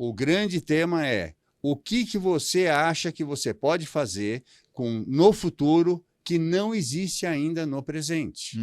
O grande tema é o que você acha que você pode fazer no futuro que não existe ainda no presente.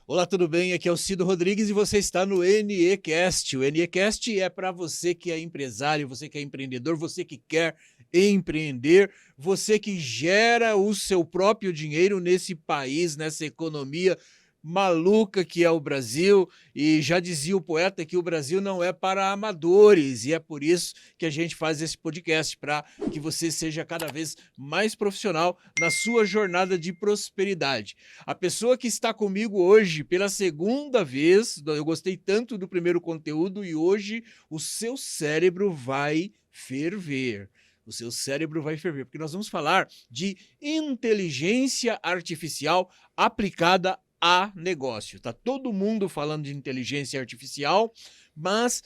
Olá, tudo bem? Aqui é o Cido Rodrigues e você está no NEcast. O NEcast é para você que é empresário, você que é empreendedor, você que quer empreender, você que gera o seu próprio dinheiro nesse país, nessa economia maluca que é o Brasil. E já dizia o poeta que o Brasil não é para amadores, e é por isso que a gente faz esse podcast, para que você seja cada vez mais profissional na sua jornada de prosperidade. A pessoa que está comigo hoje pela segunda vez, eu gostei tanto do primeiro conteúdo e hoje o seu cérebro vai ferver. O seu cérebro vai ferver, porque nós vamos falar de inteligência artificial aplicada a negócio. Tá todo mundo falando de inteligência artificial, mas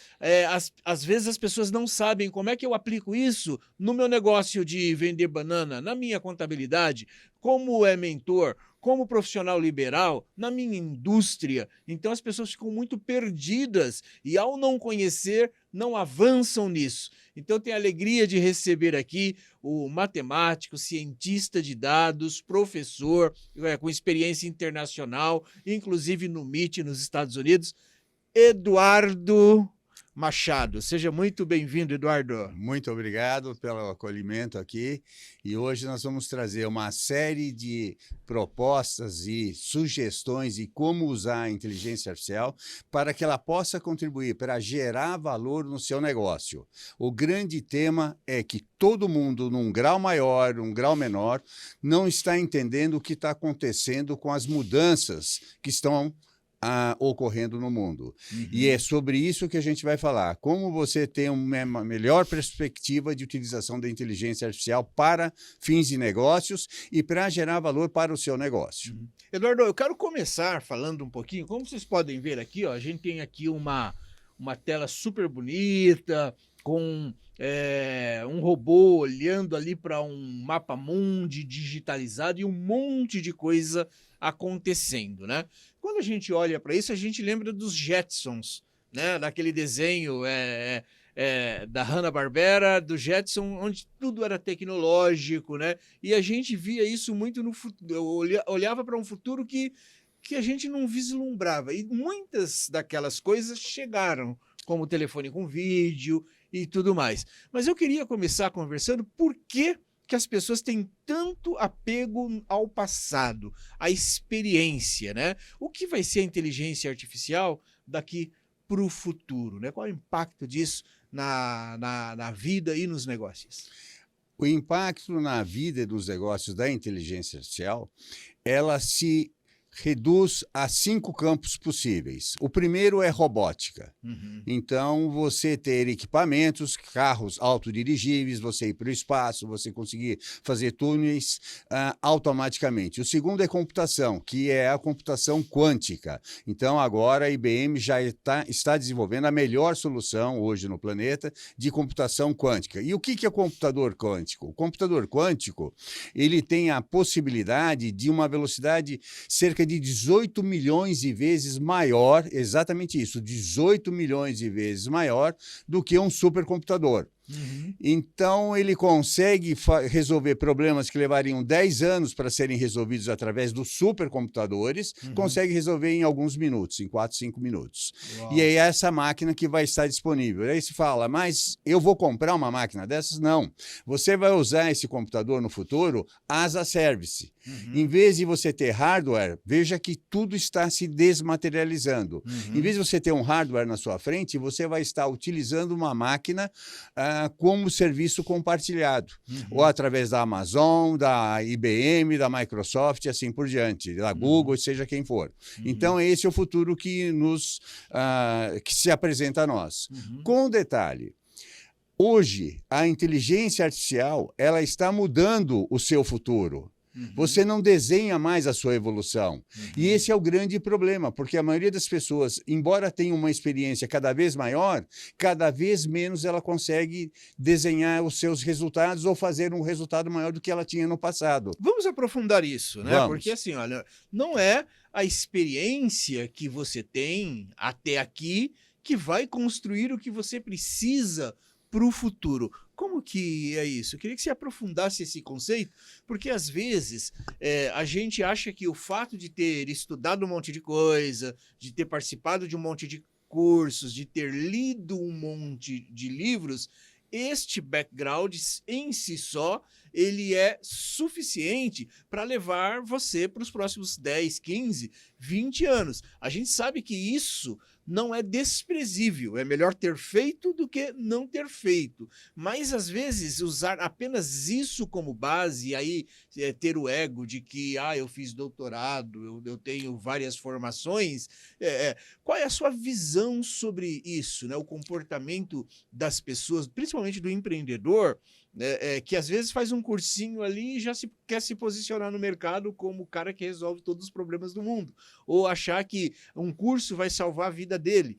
às vezes as pessoas não sabem como é que eu aplico isso no meu negócio de vender banana, na minha contabilidade, como mentor, como profissional liberal, na minha indústria. Então as pessoas ficam muito perdidas e, ao não conhecer, não avançam nisso. Então, eu tenho a alegria de receber aqui o matemático, cientista de dados, professor, com experiência internacional, inclusive no MIT, nos Estados Unidos, Eduardo Machado. Seja muito bem-vindo, Eduardo. Muito obrigado pelo acolhimento aqui. E hoje nós vamos trazer uma série de propostas e sugestões de como usar a inteligência artificial para que ela possa contribuir para gerar valor no seu negócio. O grande tema é que todo mundo, num grau maior, num grau menor, não está entendendo o que está acontecendo com as mudanças que estão ocorrendo no mundo. E é sobre isso que a gente vai falar. Como você tem uma melhor perspectiva de utilização da inteligência artificial para fins de negócios e para gerar valor para o seu negócio. Eduardo, eu quero começar falando um pouquinho. Como vocês podem ver aqui, ó, a gente tem aqui uma tela super bonita, com um robô olhando ali para um mapa mundi digitalizado e um monte de coisa acontecendo, né? Quando a gente olha para isso, a gente lembra dos Jetsons, né? Daquele desenho da Hanna-Barbera, do Jetson, onde tudo era tecnológico, né? E a gente via isso muito no futuro, olhava para um futuro que a gente não vislumbrava. E muitas daquelas coisas chegaram, como o telefone com vídeo e tudo mais. Mas eu queria começar conversando por que as pessoas têm tanto apego ao passado, à experiência, né? O que vai ser a inteligência artificial daqui para o futuro, né? Qual é o impacto disso na vida e nos negócios? O impacto na vida e nos negócios da inteligência artificial, ela se reduz a 5 campos possíveis. O primeiro é robótica. Então, você ter equipamentos, carros autodirigíveis, você ir para o espaço, você conseguir fazer túneis automaticamente. O segundo é computação, que é a computação quântica. Então, agora a IBM já está desenvolvendo a melhor solução hoje no planeta de computação quântica. E o que é computador quântico? O computador quântico, ele tem a possibilidade de uma velocidade cerca de 18 milhões de vezes maior, exatamente isso, 18 milhões de vezes maior do que um supercomputador. Então, ele consegue resolver problemas que levariam 10 anos para serem resolvidos através dos supercomputadores, consegue resolver em alguns minutos, em 4, 5 minutos. Uau. E é essa máquina que vai estar disponível. Aí se fala, mas eu vou comprar uma máquina dessas? Não. Você vai usar esse computador no futuro as a service. Em vez de você ter hardware, veja que tudo está se desmaterializando. Em vez de você ter um hardware na sua frente, você vai estar utilizando uma máquina como serviço compartilhado, ou através da Amazon, da IBM, da Microsoft e assim por diante, da Google, seja quem for. Então, esse é o futuro que se apresenta a nós. Com um detalhe, hoje, a inteligência artificial ela está mudando o seu futuro. Você não desenha mais a sua evolução. E esse é o grande problema, porque a maioria das pessoas, embora tenha uma experiência cada vez maior, cada vez menos ela consegue desenhar os seus resultados ou fazer um resultado maior do que ela tinha no passado. Vamos aprofundar isso, né? Vamos. Porque assim, olha, não é a experiência que você tem até aqui que vai construir o que você precisa para o futuro. Como que é isso? Eu queria que você aprofundasse esse conceito, porque às vezes a gente acha que o fato de ter estudado um monte de coisa, de ter participado de um monte de cursos, de ter lido um monte de livros, este background em si só, ele é suficiente para levar você para os próximos 10, 15, 20 anos. A gente sabe que isso não é desprezível, é melhor ter feito do que não ter feito. Mas, às vezes, usar apenas isso como base, e aí ter o ego de que eu fiz doutorado, eu tenho várias formações, qual é a sua visão sobre isso, né? O comportamento das pessoas, principalmente do empreendedor, que às vezes faz um cursinho ali e já quer se posicionar no mercado como o cara que resolve todos os problemas do mundo, ou achar que um curso vai salvar a vida dele,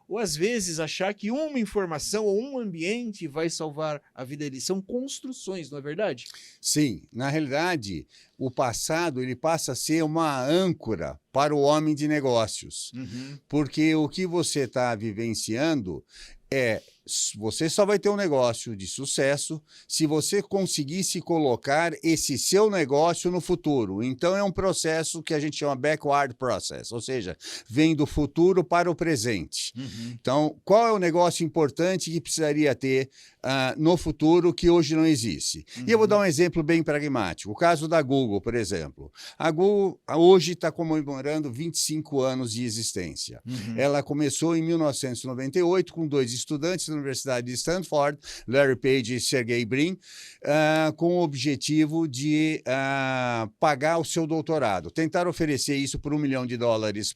ou às vezes achar que uma informação ou um ambiente vai salvar a vida dele. São construções, não é verdade? Sim, na realidade, o passado ele passa a ser uma âncora para o homem de negócios, porque o que você está vivenciando você só vai ter um negócio de sucesso se você conseguisse colocar esse seu negócio no futuro. Então, é um processo que a gente chama backward process, ou seja, vem do futuro para o presente. Então, qual é o negócio importante que precisaria ter no futuro que hoje não existe? E eu vou dar um exemplo bem pragmático. O caso da Google, por exemplo. A Google hoje está comemorando 25 anos de existência. Ela começou em 1998 com 2 estudantes da Universidade de Stanford, Larry Page e Sergey Brin, com o objetivo de pagar o seu doutorado. Tentaram oferecer isso por $1 milhão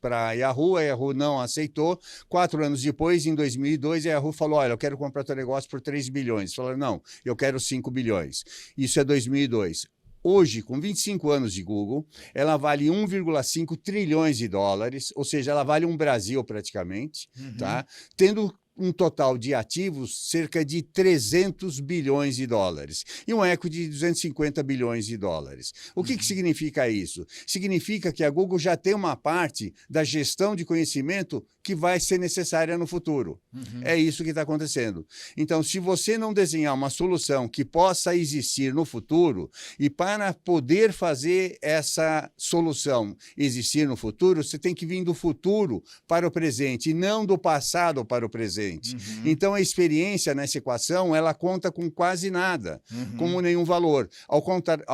para a Yahoo não aceitou. 4 anos depois, em 2002, a Yahoo falou, olha, eu quero comprar teu negócio por 3 bilhões. Falaram, não, eu quero 5 bilhões. Isso é 2002. Hoje, com 25 anos de Google, ela vale 1,5 trilhões de dólares, ou seja, ela vale um Brasil praticamente, tá? Tendo um total de ativos cerca de 300 bilhões de dólares e um equity de 250 bilhões de dólares. O que significa isso? Significa que a Google já tem uma parte da gestão de conhecimento que vai ser necessária no futuro. É isso que está acontecendo. Então, se você não desenhar uma solução que possa existir no futuro, e para poder fazer essa solução existir no futuro, você tem que vir do futuro para o presente, e não do passado para o presente. Então, a experiência nessa equação, ela conta com quase nada, como nenhum valor. Ao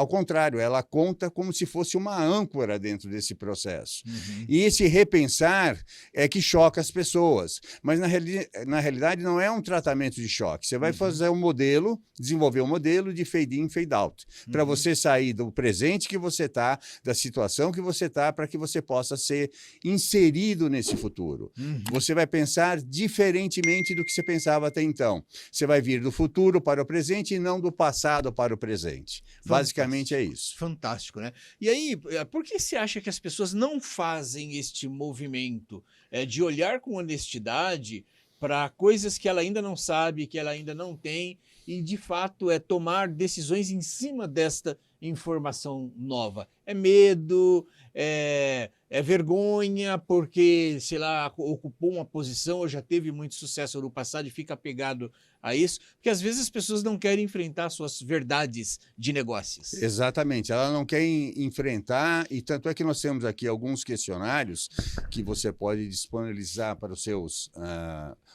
contrário, ela conta como se fosse uma âncora dentro desse processo. E esse repensar é que choca as pessoas. Mas, na realidade, não é um tratamento de choque. Você vai fazer um modelo, desenvolver um modelo de fade-in, fade-out, para você sair do presente que você está, da situação que você está, para que você possa ser inserido nesse futuro. Você vai pensar diferentemente do que você pensava até então. Você vai vir do futuro para o presente e não do passado para o presente. Basicamente é isso. Fantástico, né? E aí, por que você acha que as pessoas não fazem este movimento de olhar com honestidade para coisas que ela ainda não sabe, que ela ainda não tem, e de fato tomar decisões em cima desta informação nova? É medo, é vergonha porque, sei lá, ocupou uma posição ou já teve muito sucesso no passado e fica apegado a isso? Porque às vezes as pessoas não querem enfrentar suas verdades de negócios. Exatamente, ela não quer enfrentar, e tanto é que nós temos aqui alguns questionários que você pode disponibilizar para os seus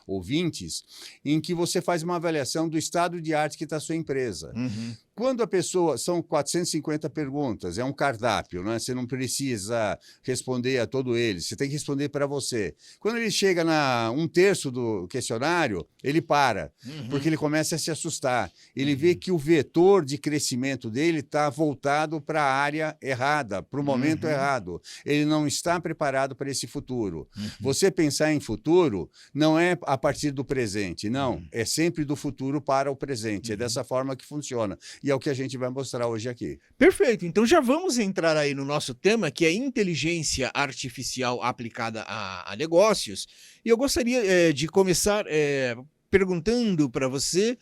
ouvintes, em que você faz uma avaliação do estado de arte que está a sua empresa. Quando a pessoa... São 450 perguntas, é um cardápio, né? Você não precisa responder a todo ele, você tem que responder para você. Quando ele chega na 1/3 do questionário, ele para, porque ele começa a se assustar. Ele vê que o vetor de crescimento dele está voltado para a área errada, para o momento errado. Ele não está preparado para esse futuro. Você pensar em futuro não é a partir do presente, não. É sempre do futuro para o presente. É dessa forma que funciona. E e é o que a gente vai mostrar hoje aqui. Perfeito. Então já vamos entrar aí no nosso tema, que é inteligência artificial aplicada a negócios. E eu gostaria de começar perguntando para você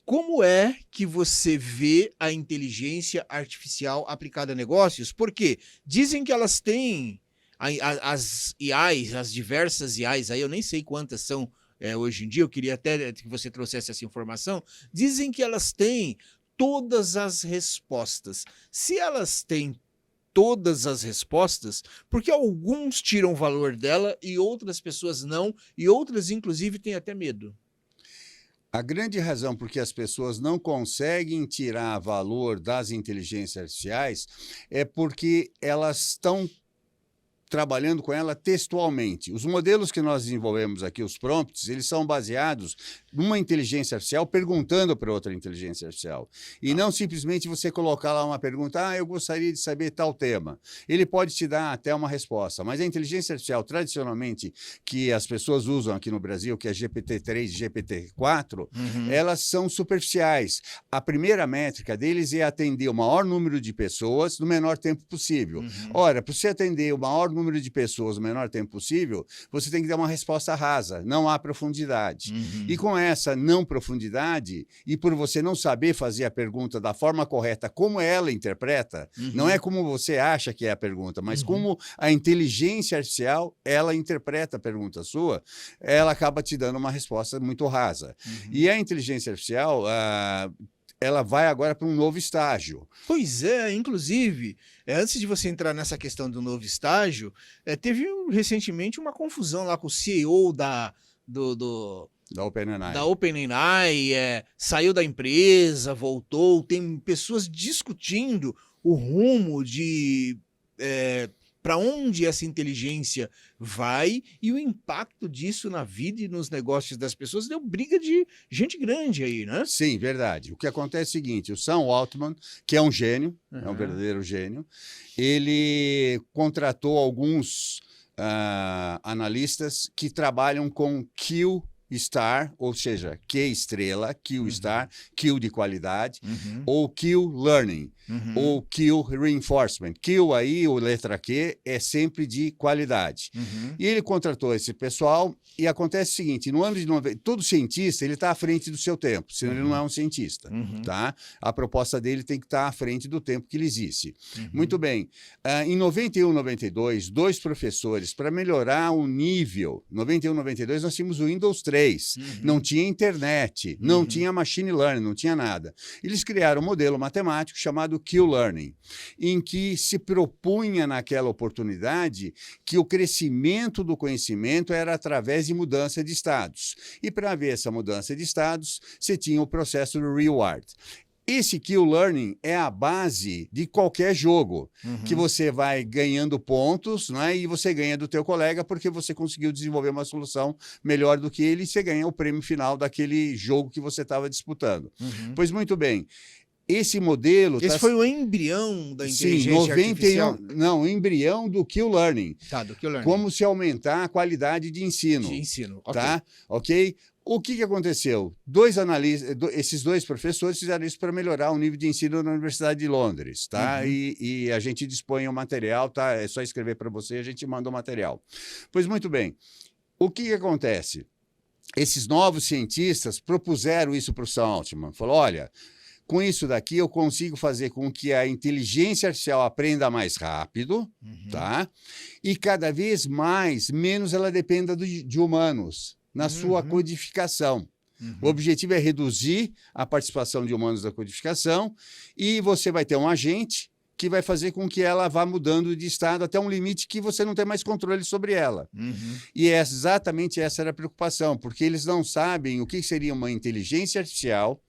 como é que você vê a inteligência artificial aplicada a negócios? Porque dizem que elas têm as IAs, as diversas IAs, aí eu nem sei quantas são hoje em dia, eu queria até que você trouxesse essa informação. Dizem que elas têm todas as respostas. Se elas têm todas as respostas, porque alguns tiram valor dela e outras pessoas não, e outras, inclusive, têm até medo? A grande razão por que as pessoas não conseguem tirar valor das inteligências artificiais é porque elas estão trabalhando com ela textualmente. Os modelos que nós desenvolvemos aqui, os prompts, eles são baseados numa inteligência artificial perguntando para outra inteligência artificial. E não simplesmente você colocar lá uma pergunta, eu gostaria de saber tal tema. Ele pode te dar até uma resposta, mas a inteligência artificial, tradicionalmente, que as pessoas usam aqui no Brasil, que é GPT-3 e GPT-4, elas são superficiais. A primeira métrica deles é atender o maior número de pessoas no menor tempo possível. Ora, para você atender o maior número de pessoas no menor tempo possível, você tem que dar uma resposta rasa, não há profundidade. E com essa não profundidade, e por você não saber fazer a pergunta da forma correta, como ela interpreta, não é como você acha que é a pergunta, mas como a inteligência artificial, ela interpreta a pergunta sua, ela acaba te dando uma resposta muito rasa. E a inteligência artificial, ela vai agora para um novo estágio. Pois é, inclusive, antes de você entrar nessa questão do novo estágio, teve recentemente uma confusão lá com o CEO da OpenAI, saiu da empresa, voltou, tem pessoas discutindo o rumo de para onde essa inteligência vai e o impacto disso na vida e nos negócios das pessoas. Deu briga de gente grande aí, né? Sim, verdade. O que acontece é o seguinte, o Sam Altman, que é um gênio, é um verdadeiro gênio, ele contratou alguns analistas que trabalham com Q Star, ou seja, Q estrela, Q Star, Q de qualidade, ou Q Learning, ou Q Reinforcement. Q aí, ou letra Q, é sempre de qualidade. E ele contratou esse pessoal e acontece o seguinte, no ano de 90, todo cientista, ele está à frente do seu tempo, senão ele não é um cientista, tá? A proposta dele tem que estar à frente do tempo que ele existe. Muito bem. Em 91, 92, dois professores, para melhorar o nível, 91, 92, nós tínhamos o Windows 3, não tinha internet, não tinha machine learning, não tinha nada. Eles criaram um modelo matemático chamado Q-Learning, em que se propunha naquela oportunidade que o crescimento do conhecimento era através de mudança de estados. E para ver essa mudança de estados, você tinha o processo do reward. Esse Q-Learning é a base de qualquer jogo, que você vai ganhando pontos, né, e você ganha do teu colega porque você conseguiu desenvolver uma solução melhor do que ele e você ganha o prêmio final daquele jogo que você estava disputando. Pois muito bem. Esse modelo... Esse foi o embrião da inteligência artificial? Não, o embrião do Q-Learning. Tá, do Q-Learning. Como se aumentar a qualidade de ensino. De ensino, tá? Ok? O que aconteceu? Esses dois professores fizeram isso para melhorar o nível de ensino na Universidade de Londres, tá? E a gente dispõe o material, tá? É só escrever para você e a gente manda o material. Pois muito bem. O que acontece? Esses novos cientistas propuseram isso para o Sam Altman. Falou, olha, com isso daqui eu consigo fazer com que a inteligência artificial aprenda mais rápido, tá? E cada vez menos ela dependa de humanos na sua codificação. O objetivo é reduzir a participação de humanos na codificação e você vai ter um agente que vai fazer com que ela vá mudando de estado até um limite que você não tem mais controle sobre ela. E exatamente essa era a preocupação, porque eles não sabem o que seria uma inteligência artificial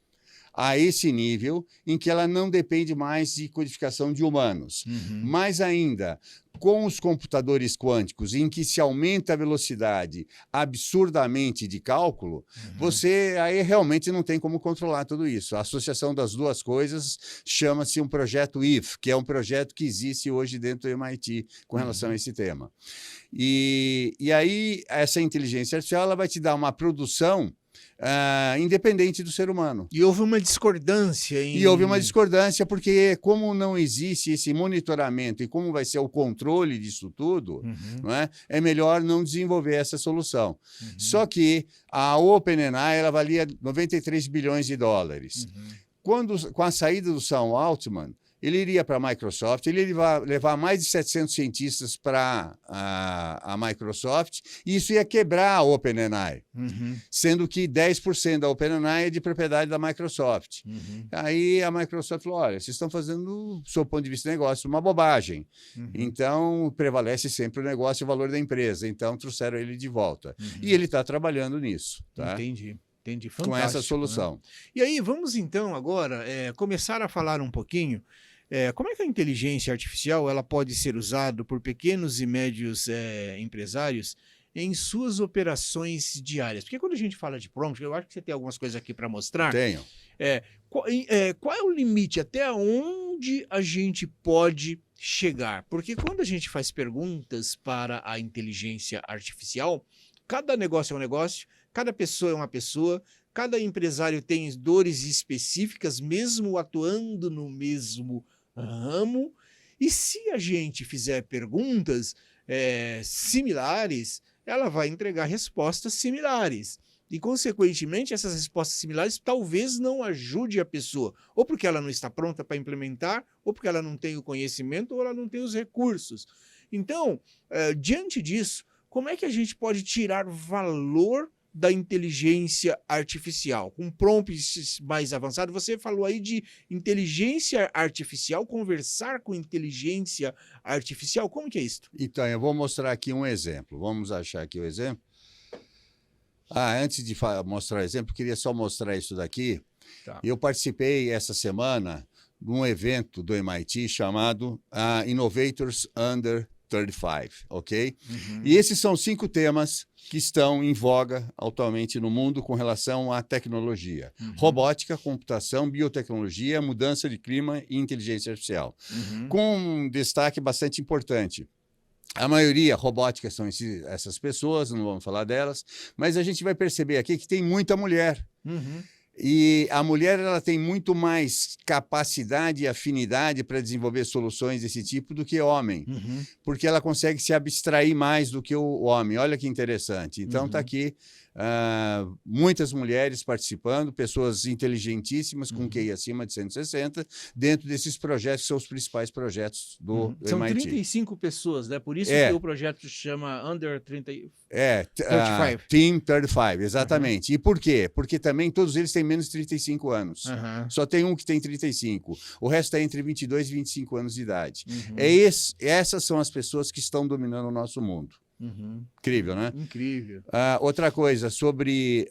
a esse nível em que ela não depende mais de codificação de humanos. Mais ainda, com os computadores quânticos, em que se aumenta a velocidade absurdamente de cálculo, você aí realmente não tem como controlar tudo isso. A associação das duas coisas chama-se um projeto IF, que é um projeto que existe hoje dentro do MIT com relação a esse tema. E aí, essa inteligência artificial ela vai te dar uma produção independente do ser humano. E houve uma discordância em... E houve uma discordância, porque como não existe esse monitoramento e como vai ser o controle disso tudo, não é? É melhor não desenvolver essa solução. Só que a OpenAI ela valia 93 bilhões de dólares. Com a saída do Sam Altman, ele iria para a Microsoft, ele ia levar mais de 700 cientistas para a Microsoft, e isso ia quebrar a OpenAI, sendo que 10% da OpenAI é de propriedade da Microsoft. Aí a Microsoft falou, olha, vocês estão fazendo, do seu ponto de vista de negócio, uma bobagem. Então, prevalece sempre o negócio e o valor da empresa. Então, trouxeram ele de volta. E ele está trabalhando nisso. Tá? Entendi, fantástico. Com essa solução. Né? E aí, vamos então agora começar a falar um pouquinho como é que a inteligência artificial ela pode ser usada por pequenos e médios empresários em suas operações diárias? Porque quando a gente fala de prompt, eu acho que você tem algumas coisas aqui para mostrar. Tenho. Qual é o limite? Até onde a gente pode chegar? Porque quando a gente faz perguntas para a inteligência artificial, cada negócio é um negócio, cada pessoa é uma pessoa, cada empresário tem dores específicas, mesmo atuando no mesmo ramo, e se a gente fizer perguntas similares, ela vai entregar respostas similares. E, consequentemente, essas respostas similares talvez não ajude a pessoa, ou porque ela não está pronta para implementar, ou porque ela não tem o conhecimento, ou ela não tem os recursos. Então, diante disso, como é que a gente pode tirar valor da inteligência artificial, com prompts mais avançados? Você falou aí de inteligência artificial, conversar com inteligência artificial, como que é isso? Então, eu vou mostrar aqui um exemplo. Vamos achar aqui o exemplo. Antes de mostrar o exemplo, queria só mostrar isso daqui. Tá. Eu participei essa semana de um evento do MIT chamado Innovators Under 35, ok? E esses são 5 temas que estão em voga atualmente no mundo com relação à tecnologia. Robótica, computação, biotecnologia, mudança de clima e inteligência artificial. Com um destaque bastante importante. A maioria, robótica, são essas pessoas, não vamos falar delas, mas a gente vai perceber aqui que tem muita mulher. E a mulher ela tem muito mais capacidade e afinidade para desenvolver soluções desse tipo do que homem, porque ela consegue se abstrair mais do que o homem. Olha que interessante. Então, está aqui muitas mulheres participando, pessoas inteligentíssimas, com QI acima de 160, dentro desses projetos, que são os principais projetos do São MIT. 35 pessoas, né? Por isso que o projeto chama Under 35. Team 35, exatamente. E por quê? Porque também todos eles têm menos de 35 anos. Só tem um que tem 35. O resto é entre 22 e 25 anos de idade. Essas são as pessoas que estão dominando o nosso mundo. Incrível, né? Incrível. Outra coisa, sobre...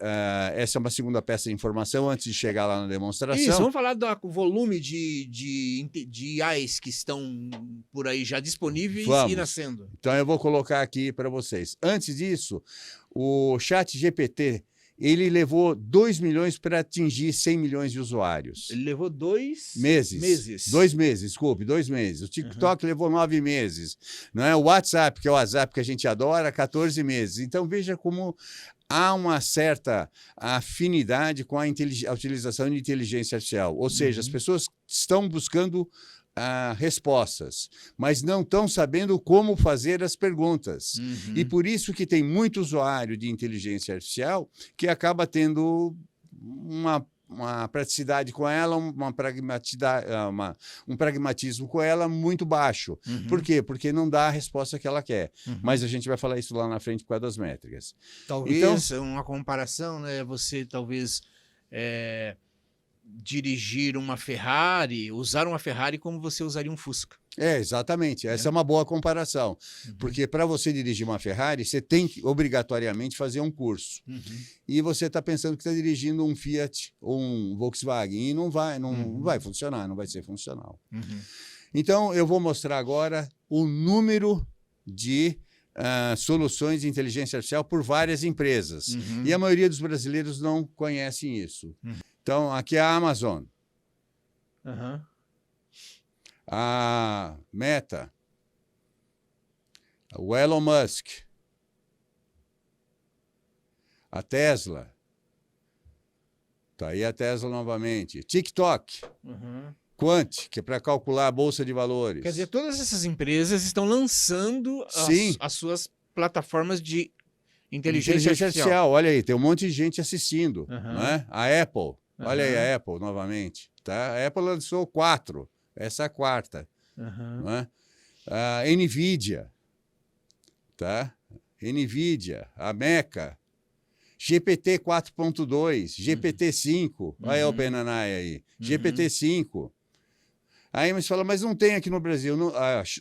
essa é uma segunda peça de informação, antes de chegar lá na demonstração. Isso, vamos falar do volume de IAs que estão por aí já disponíveis e nascendo. Então, eu vou colocar aqui para vocês. Antes disso, o ChatGPT, ele levou 2 milhões para atingir 100 milhões de usuários. Ele levou 2 meses. 2 meses, desculpe, 2 meses. O TikTok levou 9 meses. Não é? O WhatsApp, que é o WhatsApp que a gente adora, 14 meses. Então, veja como há uma certa afinidade com a utilização de inteligência artificial. Ou seja, as pessoas estão buscando respostas, mas não estão sabendo como fazer as perguntas. E por isso que tem muito usuário de inteligência artificial que acaba tendo uma praticidade com ela, um pragmatismo com ela muito baixo. Por quê? Porque não dá a resposta que ela quer. Mas a gente vai falar isso lá na frente por causa das métricas. Talvez uma comparação, né? Você talvez... dirigir uma Ferrari, usar uma Ferrari como você usaria um Fusca. Exatamente. Essa é uma boa comparação. Porque para você dirigir uma Ferrari, você tem que obrigatoriamente fazer um curso. E você está pensando que está dirigindo um Fiat ou um Volkswagen e não vai funcionar, não vai ser funcional. Então, eu vou mostrar agora o número de soluções de inteligência artificial por várias empresas. E a maioria dos brasileiros não conhecem isso. Então, aqui é a Amazon, a Meta, o Elon Musk, a Tesla, Tá aí a Tesla novamente. TikTok, Uhum. Quant, que é para calcular a bolsa de valores. Quer dizer, todas essas empresas estão lançando Sim. as suas plataformas de inteligência artificial. artificial. Olha aí, tem um monte de gente assistindo. Uhum. Não é? A Apple, olha aí a Apple novamente. Tá? A Apple lançou 4, essa é a quarta. Uhum. Não é? A NVIDIA, tá? NVIDIA, a Meca, GPT 4.2, GPT-5, olha a OpenAI aí, GPT-5. Aí você fala, mas não tem aqui no Brasil,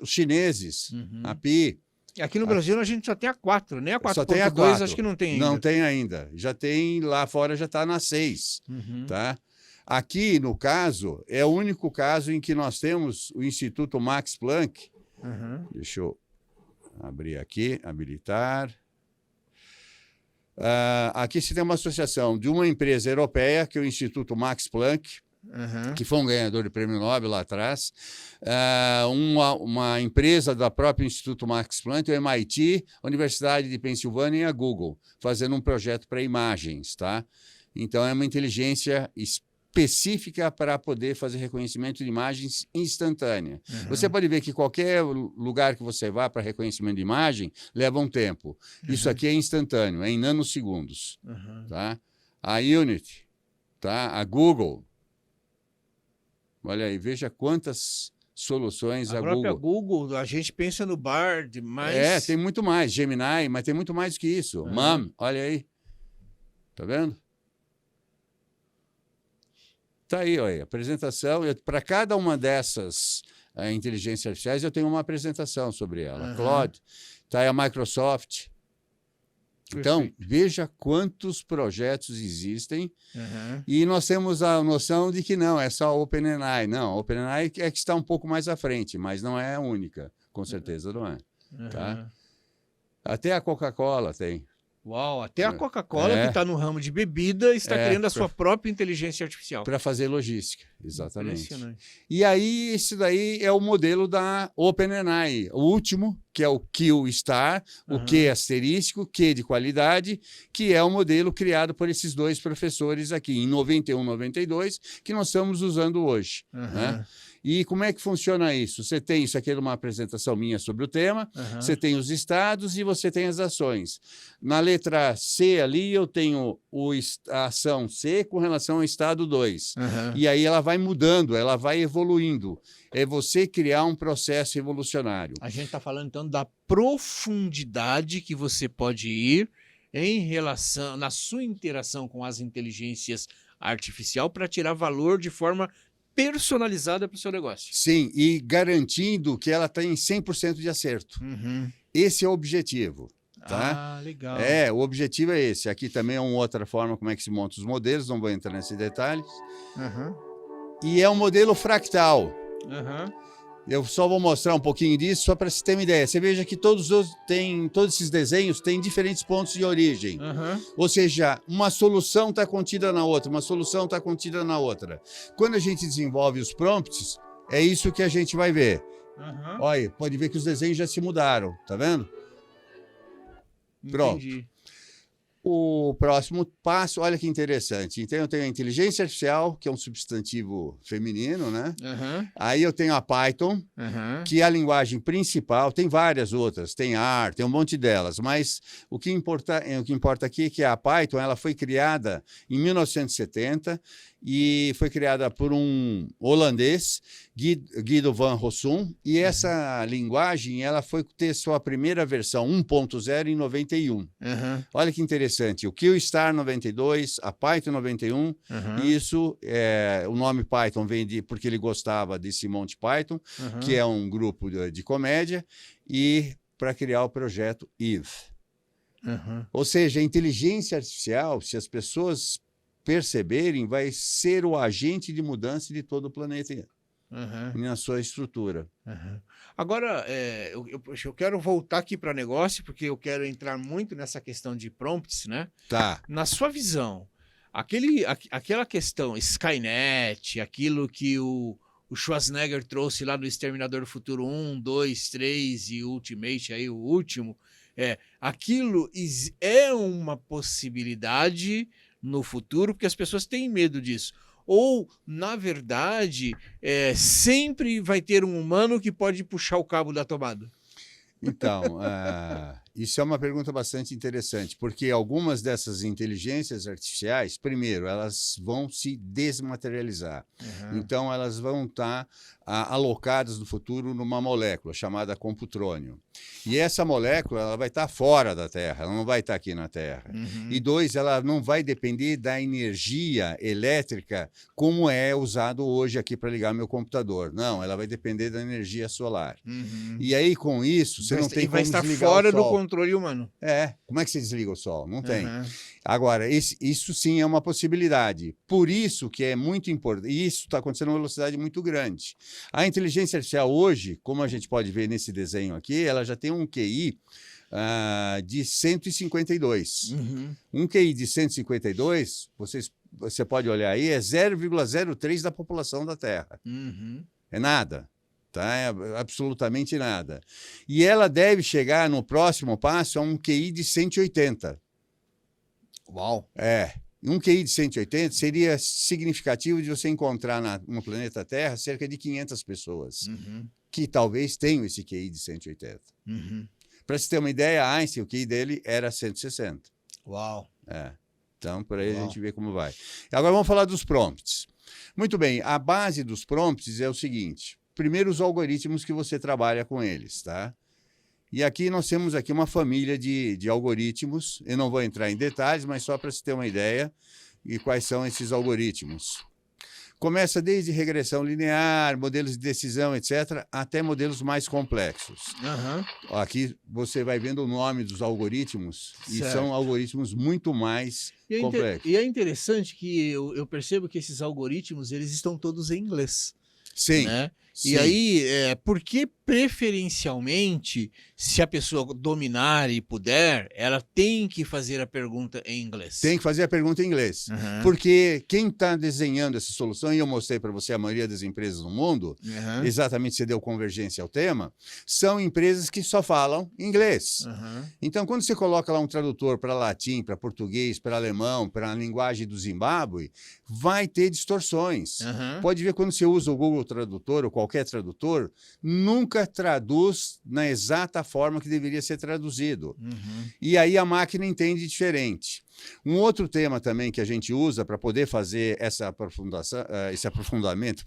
os chineses, a Pi. Aqui no Brasil a gente só tem a 4, nem a 4.2 Só tem a 4. acho que não tem ainda. Não tem ainda. Já tem, lá fora já está na 6. Tá? Aqui, no caso, é o único caso em que nós temos o Instituto Max Planck. Deixa eu abrir aqui, habilitar. Aqui se tem uma associação de uma empresa europeia, que é o Instituto Max Planck, que foi um ganhador de prêmio Nobel lá atrás, uma empresa da própria Instituto Max Planck, o MIT, Universidade de Pensilvânia e a Google, fazendo um projeto para imagens. Tá? Então, é uma inteligência específica para poder fazer reconhecimento de imagens instantânea. Você pode ver que qualquer lugar que você vá para reconhecimento de imagem leva um tempo. Isso aqui é instantâneo, é em nanosegundos. Tá? A Unity, tá? A Google. Olha aí, veja quantas soluções a própria Google. Google, a gente pensa no Bard, mas... Tem muito mais. Gemini, mas tem muito mais que isso. MAM, olha aí. Tá vendo? Tá aí, olha, apresentação. Para cada uma dessas inteligências artificiais, eu tenho uma apresentação sobre ela. Claude, tá aí a Microsoft. Então, veja quantos projetos existem e nós temos a noção de que não, é só a OpenAI. Não, a OpenAI é que está um pouco mais à frente, mas não é a única, com certeza não é. Tá? Até a Coca-Cola tem. Uau, até a Coca-Cola, que está no ramo de bebida, está criando a sua própria inteligência artificial. Para fazer logística, exatamente. Impressionante. E aí, esse daí é o modelo da OpenAI. O último, que é o Q-Star, o Q asterístico, Q de qualidade, que é o modelo criado por esses dois professores aqui, em 91, 92, que nós estamos usando hoje. Né? E como é que funciona isso? Você tem, isso aqui é uma apresentação minha sobre o tema, você tem os estados e você tem as ações. Na letra C ali eu tenho a ação C com relação ao estado 2. E aí ela vai mudando, ela vai evoluindo. É você criar um processo evolucionário. A gente está falando então da profundidade que você pode ir em relação, na sua interação com as inteligências artificiais para tirar valor de forma personalizada para o seu negócio. Sim, e garantindo que ela tem 100% de acerto. Esse é o objetivo. Tá? Legal. O objetivo é esse. Aqui também é uma outra forma como é que se monta os modelos, não vou entrar nesses detalhes. E é um modelo fractal. Eu só vou mostrar um pouquinho disso, só para você ter uma ideia. Você veja que todos esses desenhos têm diferentes pontos de origem. Ou seja, uma solução está contida na outra, uma solução está contida na outra. Quando a gente desenvolve os prompts, é isso que a gente vai ver. Olha, pode ver que os desenhos já se mudaram, tá vendo? Pronto. Entendi. O próximo passo, olha que interessante. Então, eu tenho a inteligência artificial, que é um substantivo feminino, né? Aí eu tenho a Python, que é a linguagem principal. Tem várias outras, tem R, tem um monte delas. Mas o que importa aqui é que a Python ela foi criada em 1970 e foi criada por um holandês, Guido van Rossum, e essa linguagem ela foi ter sua primeira versão 1.0 em 91. Olha que interessante, o Q-Star 92, a Python 91, e isso, o nome Python vem porque ele gostava desse Monty Python, que é um grupo de comédia, e para criar o projeto Eve. Ou seja, a inteligência artificial, se as pessoas perceberem, vai ser o agente de mudança de todo o planeta na sua estrutura. Agora, eu quero voltar aqui para negócio, porque eu quero entrar muito nessa questão de prompts, né? Tá. Na sua visão, aquela questão Skynet, aquilo que o Schwarzenegger trouxe lá no Exterminador do Futuro 1, 2, 3 e Ultimate, aí, o último, aquilo é uma possibilidade no futuro, porque as pessoas têm medo disso. Ou, na verdade, sempre vai ter um humano que pode puxar o cabo da tomada? Então, isso é uma pergunta bastante interessante, porque algumas dessas inteligências artificiais, primeiro, elas vão se desmaterializar. Então, elas vão estar alocadas no futuro numa molécula chamada computrônio. E essa molécula ela vai estar fora da Terra, ela não vai estar aqui na Terra. E dois, ela não vai depender da energia elétrica como é usado hoje aqui para ligar meu computador. Não, ela vai depender da energia solar. E aí, com isso, você não tem como estar desligar fora o sol. do controle humano. Como é que você desliga o sol? Não tem. Agora, isso sim é uma possibilidade. Por isso que é muito importante. E isso está acontecendo a uma velocidade muito grande. A inteligência artificial hoje, como a gente pode ver nesse desenho aqui, ela já tem um QI de 152. Um QI de 152, você pode olhar aí, é 0,03 da população da Terra. É nada. Tá? É absolutamente nada. E ela deve chegar no próximo passo a um QI de 180. Uau! Um QI de 180 seria significativo de você encontrar no planeta Terra cerca de 500 pessoas que talvez tenham esse QI de 180. Para você ter uma ideia, Einstein, o QI dele era 160. Uau! Então, por aí a gente vê como vai. Agora vamos falar dos prompts. Muito bem, a base dos prompts é o seguinte. Primeiro, os algoritmos que você trabalha com eles, tá? E aqui nós temos aqui uma família de algoritmos. Eu não vou entrar em detalhes, mas só para se ter uma ideia de quais são esses algoritmos. Começa desde regressão linear, modelos de decisão, etc., até modelos mais complexos. Aqui você vai vendo o nome dos algoritmos e são algoritmos muito mais complexos. E é interessante que eu percebo que esses algoritmos eles estão todos em inglês. Sim. Né? Sim. E aí, por que preferencialmente, se a pessoa dominar e puder, ela tem que fazer a pergunta em inglês? Tem que fazer a pergunta em inglês. Porque quem está desenhando essa solução, e eu mostrei para você a maioria das empresas no mundo, exatamente você deu convergência ao tema, são empresas que só falam inglês. Então, quando você coloca lá um tradutor para latim, para português, para alemão, para a linguagem do Zimbábue, vai ter distorções. Pode ver quando você usa o Google Tradutor ou qualquer tradutor, nunca traduz na exata forma que deveria ser traduzido. E aí a máquina entende diferente. Um outro tema também que a gente usa para poder fazer esse aprofundamento